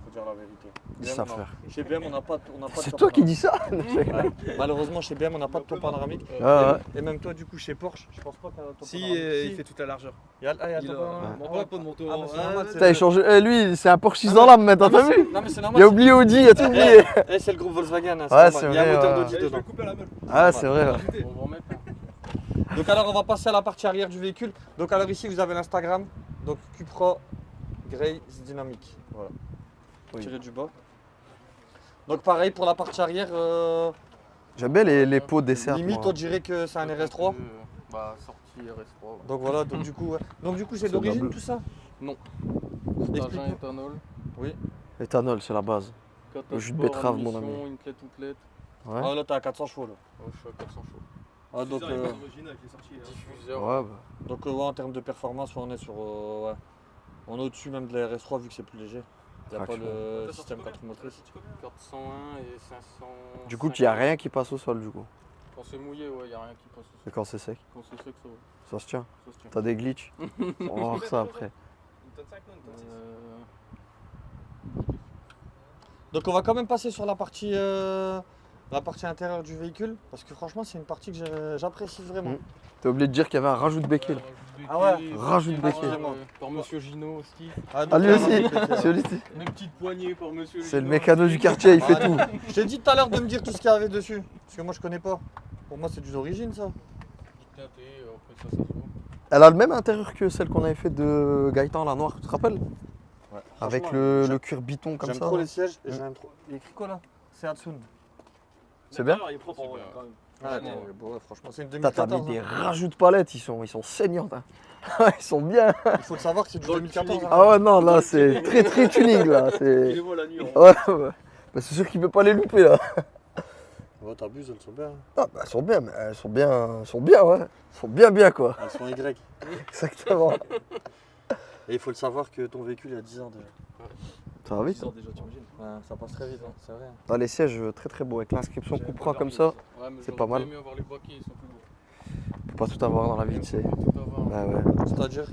faut dire la vérité. Dis ça, on a- frère. Chez BM on n'a pas, de C'est toit toi qui panoramique. dis ça. Ouais. Malheureusement chez BM on n'a pas de toit panoramique. Ah, ouais. Et même toi du coup chez Porsche, je pense pas qu'il y a un toit Si, panoramique. il fait toute la largeur. Il y a, il y a Il un a- toit panoramique. On parle pas de mon tour. Ah, bah, c'est normal, c'est- Putain, il change. Eh, lui, c'est un Porsche dans l'âme maintenant, t'as vu? Non mais c'est Il normal. a oublié Audi, il a tout oublié. C'est le groupe Volkswagen. Hein, Ouais, normal. c'est Il y a un vrai, moteur ouais. d'Audi Je vais dedans. le couper à la meule. Ah, c'est vrai. Ouais. On va remettre. Donc alors on va passer à la partie arrière du véhicule. Donc alors ici vous avez l'Instagram. Donc Cupra Grace Dynamic. Voilà. Oui. Tiré du bas. Donc pareil pour la partie arrière. J'aime bien les pots de dessert. Limite moi. on dirait que c'est un RS3. Bah, sortie RS3. ouais. Donc voilà. Donc du coup, ouais. Donc du coup c'est C'est de la d'origine bleue. tout ça. Stage Explique-moi. 1 éthanol. Éthanol, c'est la base. Catalogue jus de betterave, mon émission, ami. Une clé toute lettre. Ouais. Ah là t'es à 400 chevaux là. Ouais, je suis à 400 chauds. Ah, donc Diffuseur, il est original avec les sorties, hein. Diffuseur. Ouais, bah. donc ouais, en termes de performance on est sur ouais. On est au-dessus même de la RS3 vu que c'est plus léger. Il n'y a pas Traction. le T'as système sorti 4 motrices. 401 et 500. Du coup, il n'y a rien qui passe au sol, du coup. Quand c'est mouillé, ouais, il n'y a rien qui passe au Et sol. quand c'est sec, Quand c'est sec, ça va. ça se tient. Ça se tient. T'as des glitches. On va voir ça après. Une tonne 5, non, une tonne 6. Donc on va quand même passer sur la partie intérieure du véhicule parce que franchement c'est une partie que j'apprécie vraiment. Mm. T'es oublié de dire qu'il y avait un rajout de béquille. là. Ah ouais, rajout de béquille. Par monsieur Gino aussi. donc, Ah, lui aussi. c'est- C'est lui- Mes petites poignées par monsieur c'est le Gino. mécano du quartier, il fait Ah, tout. Je t'ai dit tout à l'heure de me dire tout ce qu'il y avait dessus parce que moi je connais pas. Pour moi c'est du d'origine ça. Petite teintée, après ça se voit. Elle a le même intérieur que celle qu'on avait fait de Gaëtan, la noire, tu te rappelles? Ouais, Avec franchement, le j'aime- cuir biton comme J'aime ça. trop là. les sièges et Mm. j'aime trop. Il est écrit quoi là? C'est Hatsun. C'est bien. Il est propre en vrai, quand même. Ouais, Ouais. bon, ouais, franchement c'est une Putain, t'as mis 2014. des hein. rajouts de palettes, ils sont saignants. hein. ils sont bien. Il faut le savoir que c'est du Dans le 2014. tuning. hein. Ah ouais, non, là, c'est très très tuning là. Il c'est- les voit la nuit. hein. Ouais, ouais. Bah, c'est sûr qu'il peut pas les louper là. Ouais, t'abuses, elles sont bien. Ah, bah, elles sont bien, mais elles sont bien, ouais. Elles sont bien quoi. Elles sont Y. Exactement. Et il faut le savoir que ton véhicule il y a 10 ans déjà. Ça va vite. 10 ans déjà, t'imagines. Ouais, ça passe très vite, hein, c'est vrai. Ah, les sièges très beau avec l'inscription Cupra comme ça. Ouais, mais C'est j'aurais pas mal. bien aimé avoir les baquets, ils sont plus beaux. On peut pas tout avoir dans la vie, tu sais. On peut tout avoir. Bah ouais. C'est-à-dire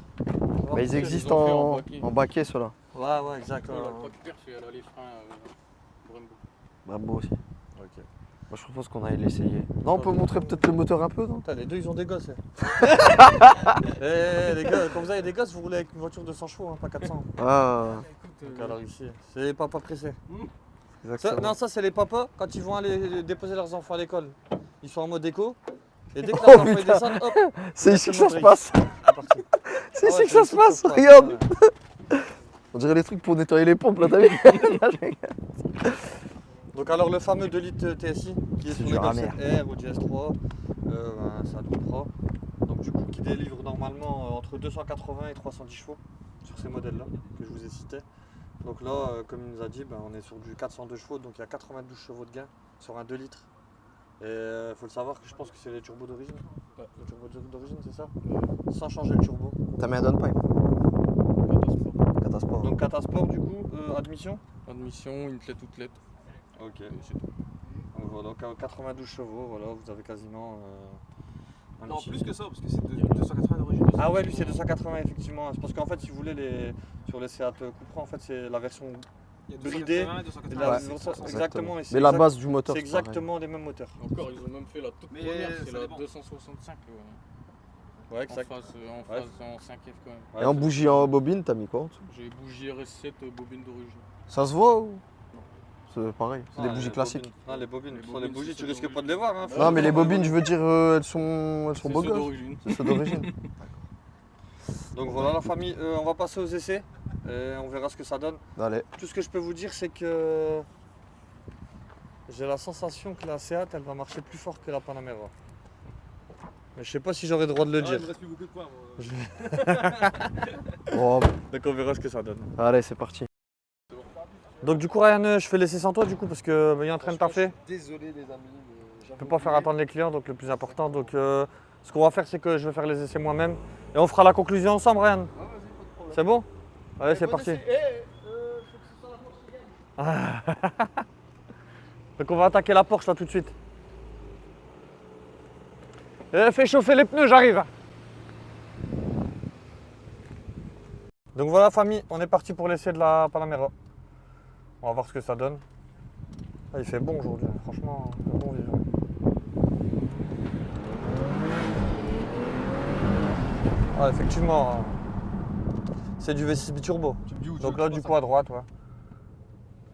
Bah, ils ils existent ont fait en, en baquet. en baquet ceux-là. Ouais, ouais, exact. Ouais, ouais, la ouais. plaque perf, elle a les freins Brembo. Brembo aussi. Ok. Moi, je propose qu'on aille l'essayer. Non, on peut montrer peut-être le moteur un peu, non? Putain, les deux, ils ont des gosses. Eh, les gars, quand vous avez des gosses, vous roulez avec une voiture de 100 chevaux, hein, pas 400. Ah, Donc alors ici, c'est les papas pressés. Ça, exactement. non, ça c'est les papas quand ils vont aller déposer leurs enfants à l'école. Ils sont en mode éco. Et dès que Oh, leurs enfants ils putain. descendent, hop, C'est ici que ça se break. passe. c'est parti. C'est Ah ici ouais, que ça c'est se le passe. truc, Regarde. ouais. On dirait les trucs pour nettoyer les pompes, là, t'as vu? Donc alors le fameux 2 litres TSI qui est C'est sur du les ramer. 7R ou GS3, c'est un Cupra. Donc du coup qui délivre normalement entre 280 et 310 chevaux sur ces modèles-là que je vous ai cités. Donc là, comme il nous a dit, on est sur du 402 chevaux, donc il y a 92 chevaux de gain sur un 2 litres. Et il faut le savoir que je pense que c'est les turbos d'origine. Ouais. Le turbo d'origine, c'est ça? Sans changer le turbo. T'as mis un downpipe? Catasport. Catasport. Donc Catasport du coup, admission? Admission, une clé toute lettre. Ok. Et c'est tout. Donc voilà, donc 92 chevaux, voilà, vous avez quasiment un Non, petit- plus que ça, parce que c'est de 280 d'origine. Ah ouais, lui c'est 280 effectivement. C'est parce qu'en fait, si vous voulez, sur les Seat Cupra, en fait, c'est la version Il y a bridé, 280, et 280, la c'est version- 300. exactement. Et c'est Mais la exact- base du moteur, c'est c'est pareil. exactement les mêmes moteurs. Encore, ils ont même fait la toute Mais première, ça c'est la dépend. 265. Ouais, En exact. phase en 5F quand même. Ouais, Et en c'est- bougie en bobine, t'as mis quoi en dessous? J'ai bougie RS7 bobine d'origine. Ça se voit ou? C'est pareil, c'est Ah, des bougies les classiques. bobines. Non, les bobines. Les Ce sont les bobines, bougies, c'est tu ceux risques d'origine. pas de les voir. Hein. Non, mais les bobines, je veux dire, elles sont C'est beaux ceux gosses. d'origine. C'est ceux d'origine. Donc voilà la famille, on va passer aux essais et on verra ce que ça donne. Allez. Tout ce que je peux vous dire, c'est que j'ai la sensation que la Seat, elle va marcher plus fort que la Panamera. Mais je sais pas si j'aurai le droit de le Ah, dire. il me reste plus beaucoup de points. Moi. Oh, Donc on verra ce que ça donne. allez, c'est parti. Donc du coup Ryan, je fais l'essai sans toi du coup parce que il est en train de taffer. Désolé les amis, mais Je peux pas faire attendre les clients, donc le plus important. Donc ce qu'on va faire, c'est que je vais faire les essais moi-même et on fera la conclusion ensemble, Ryan. Ah, vas-y, pas de problème. C'est bon? Allez, c'est parti. Donc on va attaquer la Porsche là tout de suite. Fais chauffer les pneus, j'arrive. Donc voilà famille, on est parti pour l'essai de la Panamera. On va voir ce que ça donne. Ah, il fait bon aujourd'hui, franchement, un bon vivant. Ah, effectivement, c'est du V6 biturbo. Tu me dis où tu Donc veux là que je du passe, coup à droite, ouais.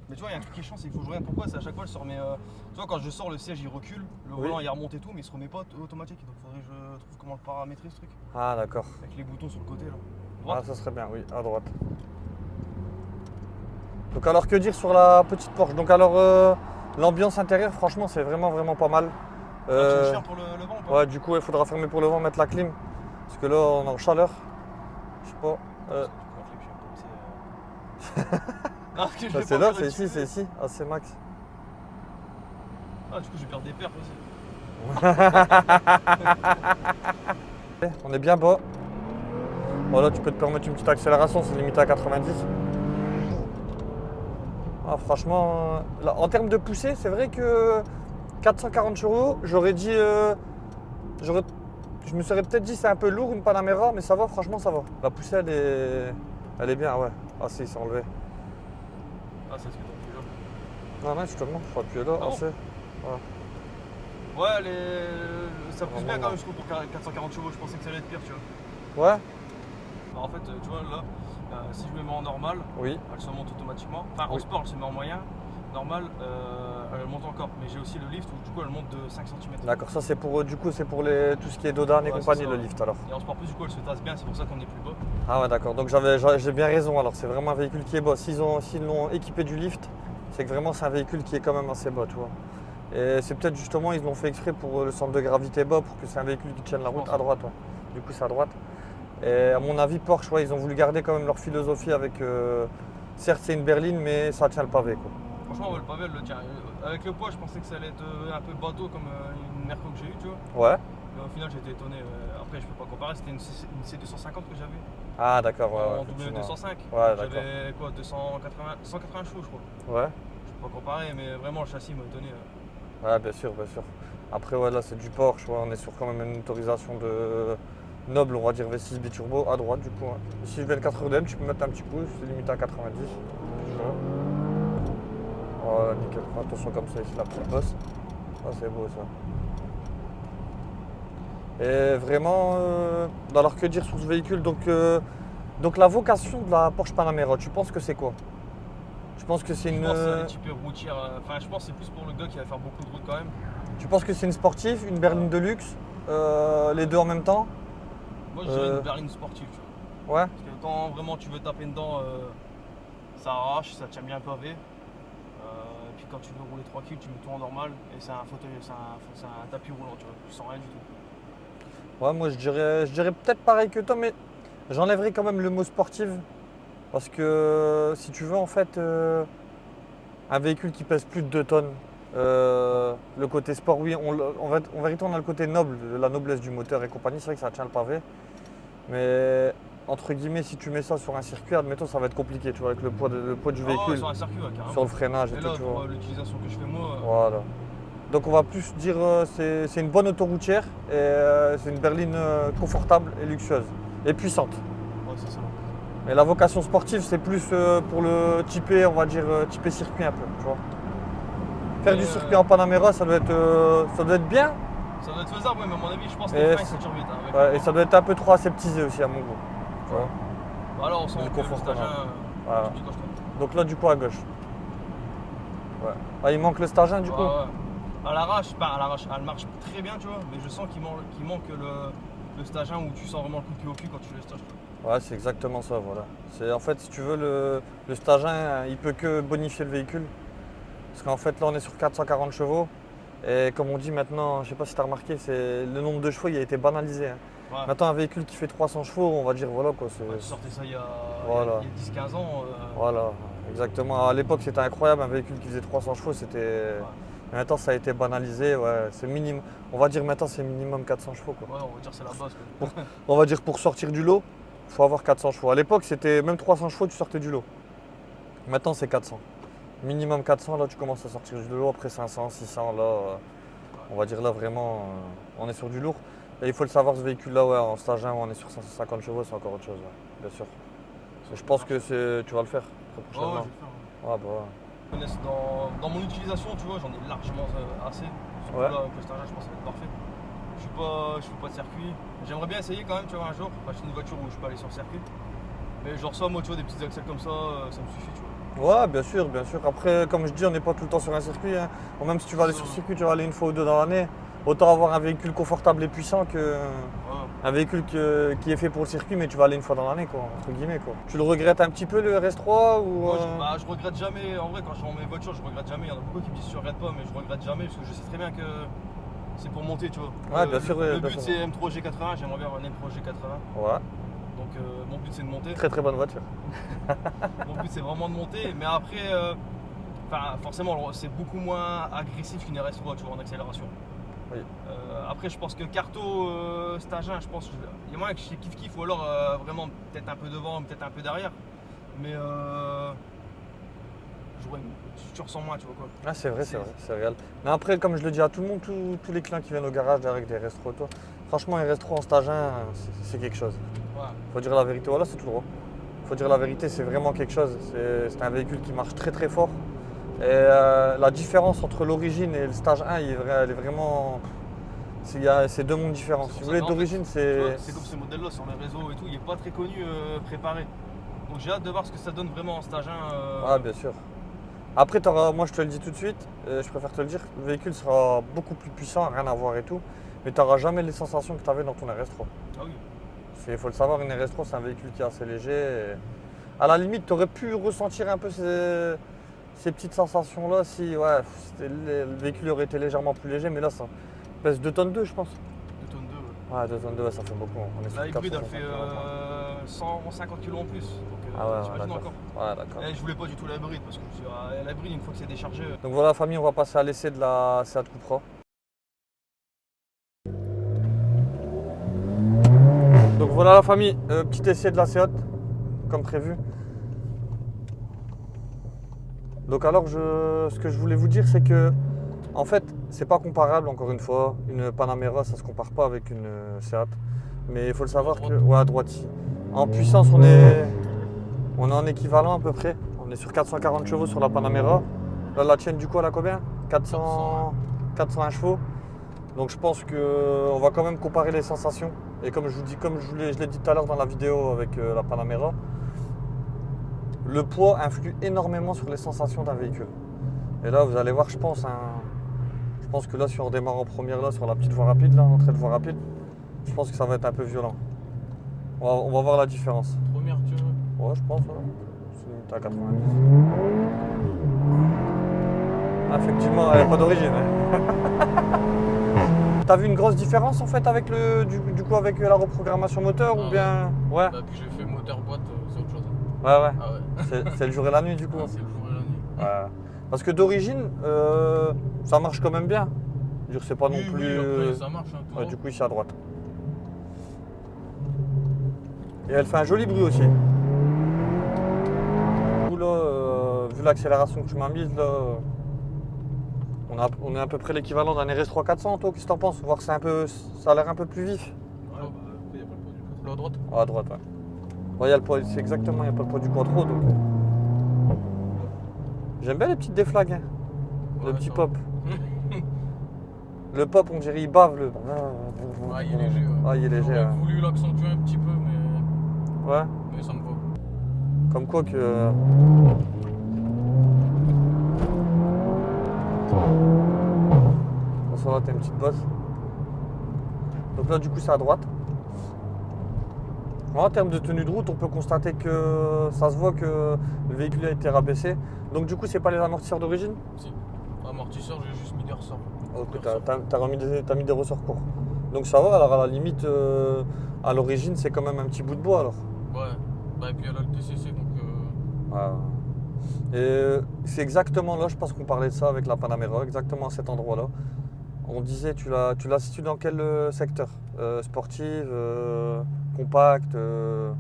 Mais tu vois, il y a un truc qui est chiant, c'est qu'il faut que je regarde pourquoi, c'est à chaque fois je sors mes. Tu vois, quand je sors, le siège il recule, le Oui. volant il remonte et tout, mais il se remet pas automatique. Donc faudrait que je trouve comment le paramétrer ce truc. Ah d'accord. Avec les boutons sur le côté là. Ah Droite. ça serait bien, oui, à droite. Donc alors que dire sur la petite Porsche? Donc alors l'ambiance intérieure franchement c'est vraiment pas mal. Tu me fermes pour le vent ou pas? Ouais du coup il faudra fermer pour le vent, mettre la clim. Parce que là on est en chaleur. Je sais pas. Non, parce que je Bah, vais c'est pas là, faire c'est dessus. ici, c'est ici. Ah c'est max. Ah, du coup je vais perdre des perfs aussi. On est bien bas. Voilà, tu peux te permettre une petite accélération, c'est limité à 90. Ah, franchement, là, en termes de poussée, c'est vrai que 440 chevaux, j'aurais dit. Je me serais peut-être dit c'est un peu lourd une Panamera, mais ça va, franchement ça va. La poussée elle est bien, ouais. Ah si, il s'est enlevé. Ah, c'est ce que t'as fait là. Non, non, je te demande, je crois appuyer là. Ah bon assez. Ouais, ça pousse bien Vraiment, quand même, je trouve, pour 440 chevaux. Je pensais que ça allait être pire, tu vois. Ouais, Alors, en fait, tu vois, là, si je me mets en normal, oui. elle se monte automatiquement. Enfin, en Oui. sport, elle se met en moyen. Normal, elle monte encore. Mais j'ai aussi le lift où, du coup, elle monte de 5 cm. D'accord, ça c'est pour du coup c'est pour tout ce qui est Dodan et Ouais, compagnie, c'est ça, le ouais. lift alors. Et en sport plus, du coup, elle se tasse bien. C'est pour ça qu'on est plus bas. Ah ouais d'accord, donc j'ai bien raison alors, c'est vraiment un véhicule qui est bas. S'ils l'ont équipé du lift, c'est que vraiment c'est un véhicule qui est quand même assez bas, tu vois. Et c'est peut-être justement, ils l'ont fait exprès pour le centre de gravité bas, pour que c'est un véhicule qui tienne la route à droite. Ouais. Du coup c'est à droite. Et à mon avis Porsche, ouais, ils ont voulu garder quand même leur philosophie avec, certes c'est une berline mais ça tient le pavé quoi. Franchement, le pavé, elle le tient. Avec le poids, je pensais que ça allait être un peu bateau comme une Merco que j'ai eue, tu vois. Ouais. Mais au final, j'étais étonné. Après, je peux pas comparer. C'était une C250 que j'avais. Ah d'accord, ouais, En effectivement. W205. Ouais, J'avais quoi, 180 chevaux, je crois. Ouais. Je peux pas comparer, mais vraiment, le châssis m'a étonné. Ouais, bien sûr, bien sûr. Après, ouais, là, c'est du Porsche. Ouais, on est sur quand même une autorisation de noble, on va dire V6 biturbo à droite, du coup. Ouais. Ici, je vais le 4 RDM, tu peux mettre un petit coup, c'est limité à 90. Voilà, nickel. Attention comme ça, ici, la petite bosse. Ah, c'est beau ça. Et vraiment, alors que dire sur ce véhicule, donc la vocation de la Porsche Panamera, tu penses que c'est quoi? Tu penses que c'est Je une. pense que c'est un type routière. Enfin, je pense que c'est plus pour le gars qui va faire beaucoup de route quand même. Tu penses que c'est une sportive, une berline de luxe, les deux en même temps? Moi, je dirais une berline sportive, tu vois. Ouais. Parce que quand vraiment tu veux taper dedans, ça arrache, ça tient bien pavé. Et puis quand tu veux rouler tranquille, tu mets tout en normal. Et c'est un fauteuil, c'est un tapis roulant, tu vois. Tu sens rien du tout. Ouais, moi je dirais peut-être pareil que toi, mais j'enlèverais quand même le mot sportive. Parce que si tu veux, en fait, un véhicule qui pèse plus de 2 tonnes, le côté sport, oui, en vérité, on a le côté noble, la noblesse du moteur et compagnie. C'est vrai que ça tient le pavé. Mais entre guillemets, si tu mets ça sur un circuit, admettons, ça va être compliqué, tu vois, avec le poids du Ah véhicule, ouais, sur un circuit, ouais, carrément. sur le freinage et, Et tout, là, tu pour vois. l'utilisation que je fais moi, Voilà. Donc on va plus dire c'est une bonne autoroutière et c'est une berline confortable et luxueuse et puissante. ouais, c'est ça. Mais la vocation sportive, c'est plus pour le typé, on va dire typé circuit un peu, tu vois. Faire du circuit en Panamera, ça doit être bien. Ça doit être faisable, ouais, mais à mon avis, je pense que Et les freins ils saturent vite. Hein, avec Ouais, et ça doit être un peu trop aseptisé aussi à mon goût. Tu vois. Bah alors, on sent Le que confort le stagin, Voilà. tu dis quand je tombe. Donc là, du coup, à gauche. Ouais. Ah, il manque le stagin, du coup. Ouais, ouais. À l'arrache, pas à l'arrache, elle marche très bien, tu vois, mais je sens qu'il manque le stagin où tu sens vraiment le coup de pied au cul quand tu le stages. Ouais, c'est exactement ça, voilà. En fait, si tu veux, le stagin, il peut que bonifier le véhicule. Parce qu'en fait, là, on est sur 440 chevaux. Et comme on dit maintenant, je sais pas si tu as remarqué, le nombre de chevaux, il a été banalisé. Hein. Ouais. Maintenant, un véhicule qui fait 300 chevaux, on va dire, voilà quoi. Ouais, tu sortais ça il y a Voilà. 10-15 ans. Voilà, exactement. À l'époque, c'était incroyable, un véhicule qui faisait 300 chevaux, c'était. Maintenant, ça a été banalisé, ouais. C'est minimum. On va dire maintenant, c'est minimum 400 chevaux, quoi. Ouais, on va dire c'est la base. Quoi. On va dire pour sortir du lot, il faut avoir 400 chevaux. À l'époque, c'était même 300 chevaux, tu sortais du lot. Maintenant, c'est 400. Minimum 400, là, tu commences à sortir du lot. Après 500, 600, là, on va dire là, vraiment, on est sur du lourd. Et il faut le savoir, ce véhicule-là, ouais, en stagin, on est sur 150 chevaux, c'est encore autre chose, ouais, bien sûr. Et je pense que tu vas le faire très Ouais, ouais, prochainement. je vais le faire. Ouais. Ah, bah, Je connaisse dans mon utilisation, tu vois, j'en ai largement assez. Surtout Ouais. là, avec le stagin, je pense que ça va être parfait. Je fais pas de circuit. J'aimerais bien essayer quand même, tu vois, un jour, acheter une voiture où je peux aller sur le circuit. Mais genre ça, moi, tu vois, des petits axles comme ça me suffit, tu vois. ouais, bien sûr, bien sûr. Après, comme je dis, on n'est pas tout le temps sur un circuit. Hein. Bon, même si tu vas aller sur le circuit, tu vas aller une fois ou deux dans l'année. Autant avoir un véhicule confortable et puissant que Ouais. un véhicule qui est fait pour le circuit, mais tu vas aller une fois dans l'année, quoi, entre guillemets, quoi. Tu le regrettes un petit peu, le RS3 ou Moi, je regrette jamais, en vrai, quand je vends mes voitures, je regrette jamais. Il y en a beaucoup qui me disent je regrette pas, mais je regrette jamais parce que je sais très bien que c'est pour monter, tu vois. Ouais, bien sûr, Le bien but sûr. c'est M3 G80, j'aimerais bien avoir un M3 G80. Ouais, Donc mon but c'est de monter. très très bonne voiture. Mon but c'est vraiment de monter, mais après, forcément, c'est beaucoup moins agressif qu'une RS3, tu vois, en accélération. Oui. Après, je pense que Carto, Stagin, je pense il y a moyen que je kiffe, ou alors vraiment peut-être un peu devant, peut-être un peu derrière. Mais tu ressens moins, tu vois quoi. Ah, c'est vrai, c'est réel. Mais après, comme je le dis à tout le monde, tous les clients qui viennent au garage avec des RS3, toi, franchement, un RS3 en stagin, c'est quelque chose. Ouais. Faut dire la vérité, voilà, c'est tout droit. Faut dire la vérité, c'est vraiment quelque chose. C'est un véhicule qui marche très très fort. Et la différence entre l'origine et le stage 1, elle est vraiment. C'est deux mondes différents. C'est Si pour vous voulez, ça qu'en d'origine, Tu c'est. vois, c'est comme ce modèle-là sur les réseaux et tout, il n'est pas très connu, préparé. Donc j'ai hâte de voir ce que ça donne vraiment en Stagin. Ah, bien sûr. Après, moi je te le dis tout de suite, je préfère te le dire, le véhicule sera beaucoup plus puissant, rien à voir et tout, mais tu n'auras jamais les sensations que tu avais dans ton RS3. Ah oui. Il faut le savoir, une RS3 c'est un véhicule qui est assez léger. À la limite, tu aurais pu ressentir un peu ces petites sensations-là si le véhicule aurait été légèrement plus léger, mais là ça pèse 2 tonnes 2 je pense. 2 tonnes 2, ouais. Ouais, 2 tonnes 2, ouais, ça fait beaucoup. On est sur La hybride, elle 450 fait 150 kg en plus. Donc Ah ouais, t'imagines d'accord. encore. Ouais, d'accord. Et je voulais pas du tout la hybride parce que je me suis dit, la hybride, une fois que c'est déchargé. Donc voilà, famille, on va passer à l'essai de la Seat Cupra. Donc voilà la famille, petit essai de la Seat, comme prévu. Donc alors, ce que je voulais vous dire, c'est que, en fait, c'est pas comparable, encore une fois. Une Panamera, ça se compare pas avec une Seat. Mais il faut le savoir que, ouais, à droite ici. En puissance, on est en équivalent à peu près. On est sur 440 chevaux sur la Panamera. Là, la tienne, du coup, elle a combien 400 401 chevaux. Donc je pense qu'on va quand même comparer les sensations. Et comme je vous dis, je l'ai dit tout à l'heure dans la vidéo avec la Panamera, le poids influe énormément sur les sensations d'un véhicule. Et là, vous allez voir, je pense que là, si on redémarre en première, là, sur la petite voie rapide, là, entrée de voie rapide, je pense que ça va être un peu violent. On va voir la différence. Première, tu veux? Ouais, je pense. Ouais. C'est à 90. Ah, effectivement, elle n'est pas d'origine. Hein. T'as vu une grosse différence en fait avec du coup avec la reprogrammation moteur ou bien. Ouais. Bah, puis j'ai fait moteur boîte, c'est autre chose. Ouais, ouais. Ah ouais. C'est le jour et la nuit du coup. Ah, c'est le jour et la nuit. Ouais. Parce que d'origine, ça marche quand même bien. Je veux dire, c'est pas non Oui, plus. oui, après, ça marche. Hein, Ouais, toujours. du coup, ici à droite. Et elle fait un joli bruit aussi. Du coup, là, vu l'accélération que tu m'as mise, là, on est à peu près l'équivalent d'un RS 3400. Toi, qu'est-ce que t'en penses? Voir que ça a l'air un peu plus vif. Ouais, bah, après, il n'y a pas le poids du contrôle à droite. Ah, à droite, ouais. Ouais, y a le poids, c'est exactement, il n'y a pas le poids du quattro. Donc. J'aime bien les petites déflagues, hein. Le Ouais, petit ça pop. Le pop, on dirait, il bave le. Ouais, il est léger. Ouais. Ah, il est léger. J'aurais Ouais. voulu l'accentuer un petit peu, Ouais. mais ça me va. Comme quoi que. Bon, ça va, t'as une petite bosse. Donc là, du coup, c'est à droite. En termes de tenue de route, on peut constater que ça se voit que le véhicule a été rabaissé. Donc, du coup, c'est pas les amortisseurs d'origine? Si. Amortisseur, j'ai juste mis des ressorts. Ok, t'as mis des ressorts courts. Donc, ça va, alors à la limite, à l'origine, c'est quand même un petit bout de bois alors. Ouais. Bah, et puis elle a le TCC, donc. Ouais. Et c'est exactement là, je pense qu'on parlait de ça avec la Panamera, exactement à cet endroit-là. On disait, tu l'as situé dans quel secteur? Sportive, compact, je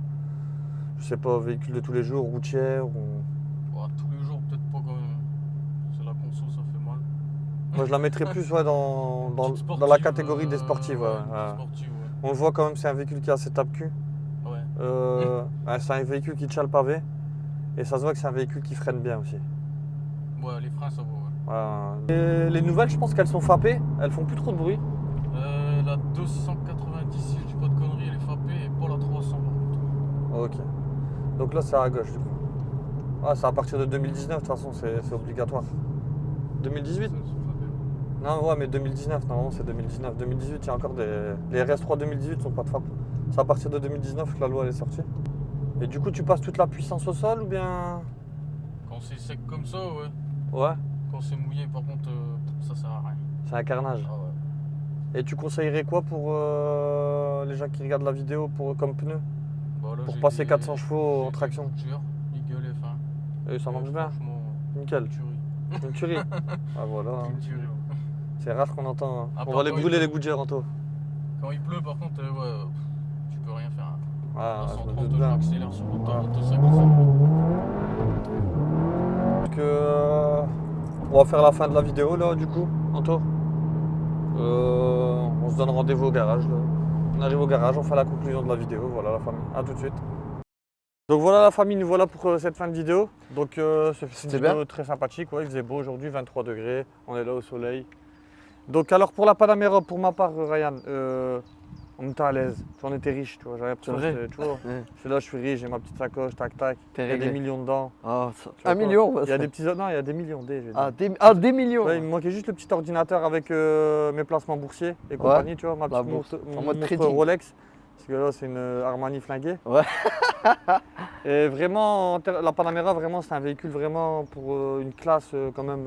sais pas, véhicule de tous les jours, routière ou... Ouais, tous les jours, peut-être pas quand même. C'est la conso, ça fait mal. Moi je la mettrais plus ouais, dans Petite sportive, la catégorie des sportives. Ouais. une petite sportive, ouais. On le voit quand même, c'est un véhicule qui a ses tapes-cul. Ouais. Ouais, c'est un véhicule qui tient le pavé. Et ça se voit que c'est un véhicule qui freine bien aussi. Ouais, les freins, ça va, ouais. Ouais. Et les nouvelles, je pense qu'elles sont fappées, elles font plus trop de bruit. La 290, si je dis pas de conneries, elle est frappée et pas la 300 par contre. Ok. Donc là, c'est à gauche du coup. Ah, c'est à partir de 2019, de toute façon, c'est obligatoire. 2018? Elles sont frappées. Non, ouais, mais 2019, normalement, c'est 2019. 2018, il y a encore des. Les RS3 2018 sont pas de frappe. C'est à partir de 2019 que la loi elle est sortie. Et du coup, tu passes toute la puissance au sol ou bien. Quand c'est sec comme ça, ouais. Ouais, Quand c'est mouillé, par contre, ça sert à rien. c'est un carnage. Ah ouais. Et tu conseillerais quoi pour les gens qui regardent la vidéo comme pneu? Bah, là, Pour j'ai passer des- 400 chevaux en j'ai des traction. Goodyear, Eagle F1. Et ça marche bien. Franchement, Nickel. une tuerie. Une tuerie. Ah voilà. Une tuerie. C'est rare qu'on entend. À On part va les quand il brûler pleut. les Goodyear en taux. Quand il pleut, par contre, ouais, tu peux rien faire. Hein. Ah, À je me 130, doute je bien. accélère sur l'autoroute, Ouais. ça comme ça. Donc, on va faire la fin de la vidéo là du coup, Anto. On se donne rendez-vous au garage là. On arrive au garage, on fait la conclusion de la vidéo, voilà la famille. A tout de suite. Donc voilà la famille, nous voilà pour cette fin de vidéo. Donc c'est une C'était vidéo bien. très sympathique, ouais, il faisait beau aujourd'hui, 23 degrés, on est là au soleil. Donc alors pour la Panamera, pour ma part Ryan, on était à l'aise, on était riche, tu vois, j'avais l'impression C'est vrai. que, tu vois, Ouais. je suis là, je suis riche, j'ai ma petite sacoche, tac tac, T'es il y a des réglé. millions dedans. Ah, Tu vois 1 quoi. million ouais, Il y a ça. des petits, non, il y a des millions, je veux Ah, dire. des millions. Ouais, il me manquait juste le petit ordinateur avec mes placements boursiers et compagnie, tu vois, ma la petite bourse. montre, En mon mode montre trading. Rolex. Parce que là, c'est une Armani flinguée. Ouais. Et vraiment, la Panamera, vraiment, c'est un véhicule vraiment pour une classe quand même,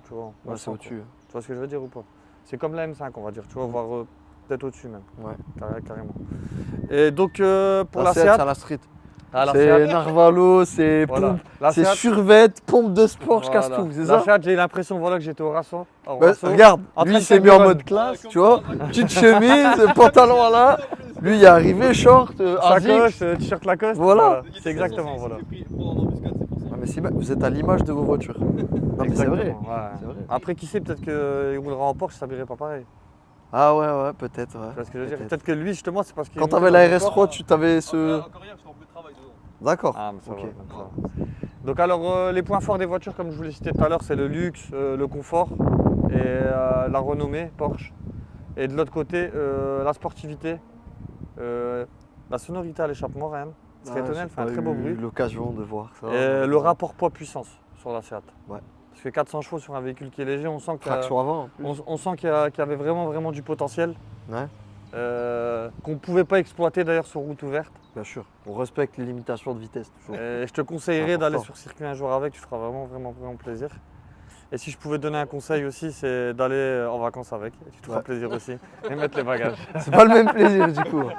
tu vois. on Ouais, le c'est sent, au-dessus. quoi. Tu vois ce que je veux dire ou pas? C'est comme la M5, on va dire, tu vois, voire peut-être au-dessus même. Ouais. Carrément. Et donc, pour la Seat, Seat, c'est à la street. ah, la C'est Seat, Narvalo, c'est voilà. pompe, La c'est Seat, survette, pompe de sport, je casse voilà. tout, c'est La ça? Seat, j'ai l'impression voilà, que j'étais au Rasso. Bah, regarde, en lui train il de s'est faire mis en du mode classe, tu vois, petite chemise, pantalon là, lui il est arrivé, short, sacoche, Asics. t-shirt Lacoste. Voilà. C'est exactement, voilà. Ah, mais vous êtes à l'image de vos voitures. Non mais c'est vrai. Exactement, ouais. C'est vrai. Après, qui sait, peut-être qu'il roulera en Porsche, ça s'abirait pas pareil. Ah ouais, peut-être, ouais. Tu vois ce que je veux dire? Peut-être. Peut-être que lui, justement, c'est parce qu'il. Quand est t'avais monté la dans une RS3, tu t'avais ce... Encore hier, j'étais en peu de travail dedans. D'accord. Ah, mais ça Ok. va, donc ça va. Donc alors, les points forts des voitures, comme je vous l'ai cité tout à l'heure, c'est le luxe, le confort et la renommée Porsche. Et de l'autre côté, la sportivité, la sonorité à l'échappement, rien. Serait étonné, elle fait un très beau bruit. J'ai l'occasion de voir ça. Et le rapport poids-puissance sur la Seat. Ouais. Parce que 400 chevaux sur un véhicule qui est léger, on sent Traction avant. en plus. on sent qu'il y avait vraiment du potentiel. Ouais, Qu'on ne pouvait pas exploiter d'ailleurs sur route ouverte. bien sûr. On respecte les limitations de vitesse toujours. Et je te conseillerais Important. d'aller sur circuit un jour avec, tu feras vraiment plaisir. Et si je pouvais te donner un conseil aussi, c'est d'aller en vacances avec, et tu te feras Ouais. plaisir aussi, et mettre les bagages. C'est pas le même plaisir du coup. Ouais,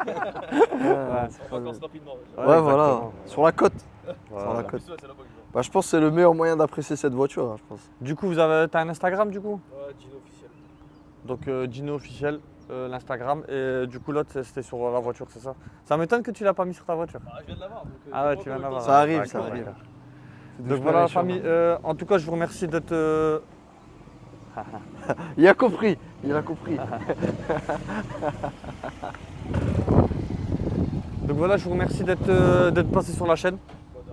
c'est pas le- Vacances rapidement. Ouais, voilà. exactement. Sur la côte. Voilà. Sur la En côte. plus, ouais, c'est là-bas que je vais. Bah, je pense que c'est le meilleur moyen d'apprécier cette voiture, hein, je pense. Du coup, t'as un Instagram du coup? Ouais, Gino officiel. Donc Gino officiel, l'Instagram, et du coup l'autre c'était sur la voiture, c'est ça? Ça m'étonne que tu l'as pas mis sur ta voiture. Ah, je viens de l'avoir. Donc, Ah ouais, j'ai tu pas viens encore eu le d'avoir. temps. Ça arrive, Ouais, ça d'accord, arrive. d'accord. C'est Donc du voilà la chemin, famille, en tout cas je vous remercie d'être... Il a compris, il a compris. Donc voilà, je vous remercie d'être passé sur la chaîne. Bah, de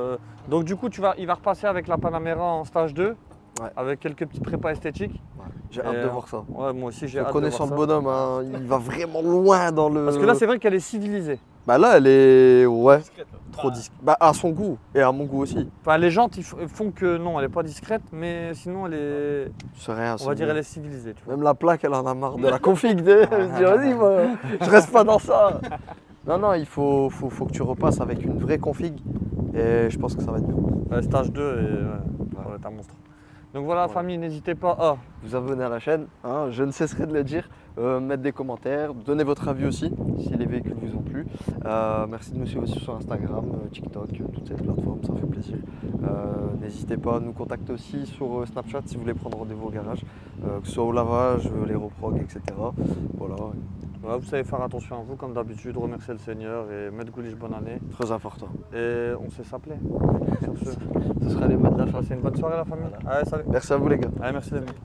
rien. Donc du coup il va repasser avec la Panamera en stage 2, Ouais. avec quelques petits prépas esthétiques. J'ai hâte Et, de voir ça. Ouais, moi aussi j'ai hâte de Connaissant voir le ça. bonhomme, hein, il va vraiment loin dans le. Parce que là c'est vrai qu'elle est civilisée. Bah là, elle est. Ouais, Discrète, là. trop Ah, discrète. Bah à son goût, et à mon goût aussi. Enfin les jantes ils font que non, elle est pas discrète, mais sinon elle est... C'est rien. On va dire elle est civilisée, tu vois. Même la plaque, elle en a marre de la config. Elle se dit, vas-y, moi, je reste pas dans ça. Non, non, il faut que tu repasses avec une vraie config. Et je pense que ça va être bien. Ouais, stage 2 et ça va être un monstre. Donc voilà, Voilà. famille, n'hésitez pas à... Vous abonner à la chaîne, hein, je ne cesserai de le dire. Mettre des commentaires, donner votre avis aussi si les véhicules vous ont plu. Merci de nous suivre aussi sur Instagram, TikTok, toutes ces plateformes, ça fait plaisir. N'hésitez pas à nous contacter aussi sur Snapchat si vous voulez prendre rendez-vous au garage, que ce soit au lavage, les reprogs, etc. Voilà, Voilà, vous savez faire attention à vous, comme d'habitude, remercier le Seigneur et mettre Goulich bonne année. très important. Et on sait s'appeler. Sur ce, Ce sera les mots de la fin. passez une bonne soirée la famille. Voilà. Allez, salut. Merci à vous les gars. Allez, merci les mecs.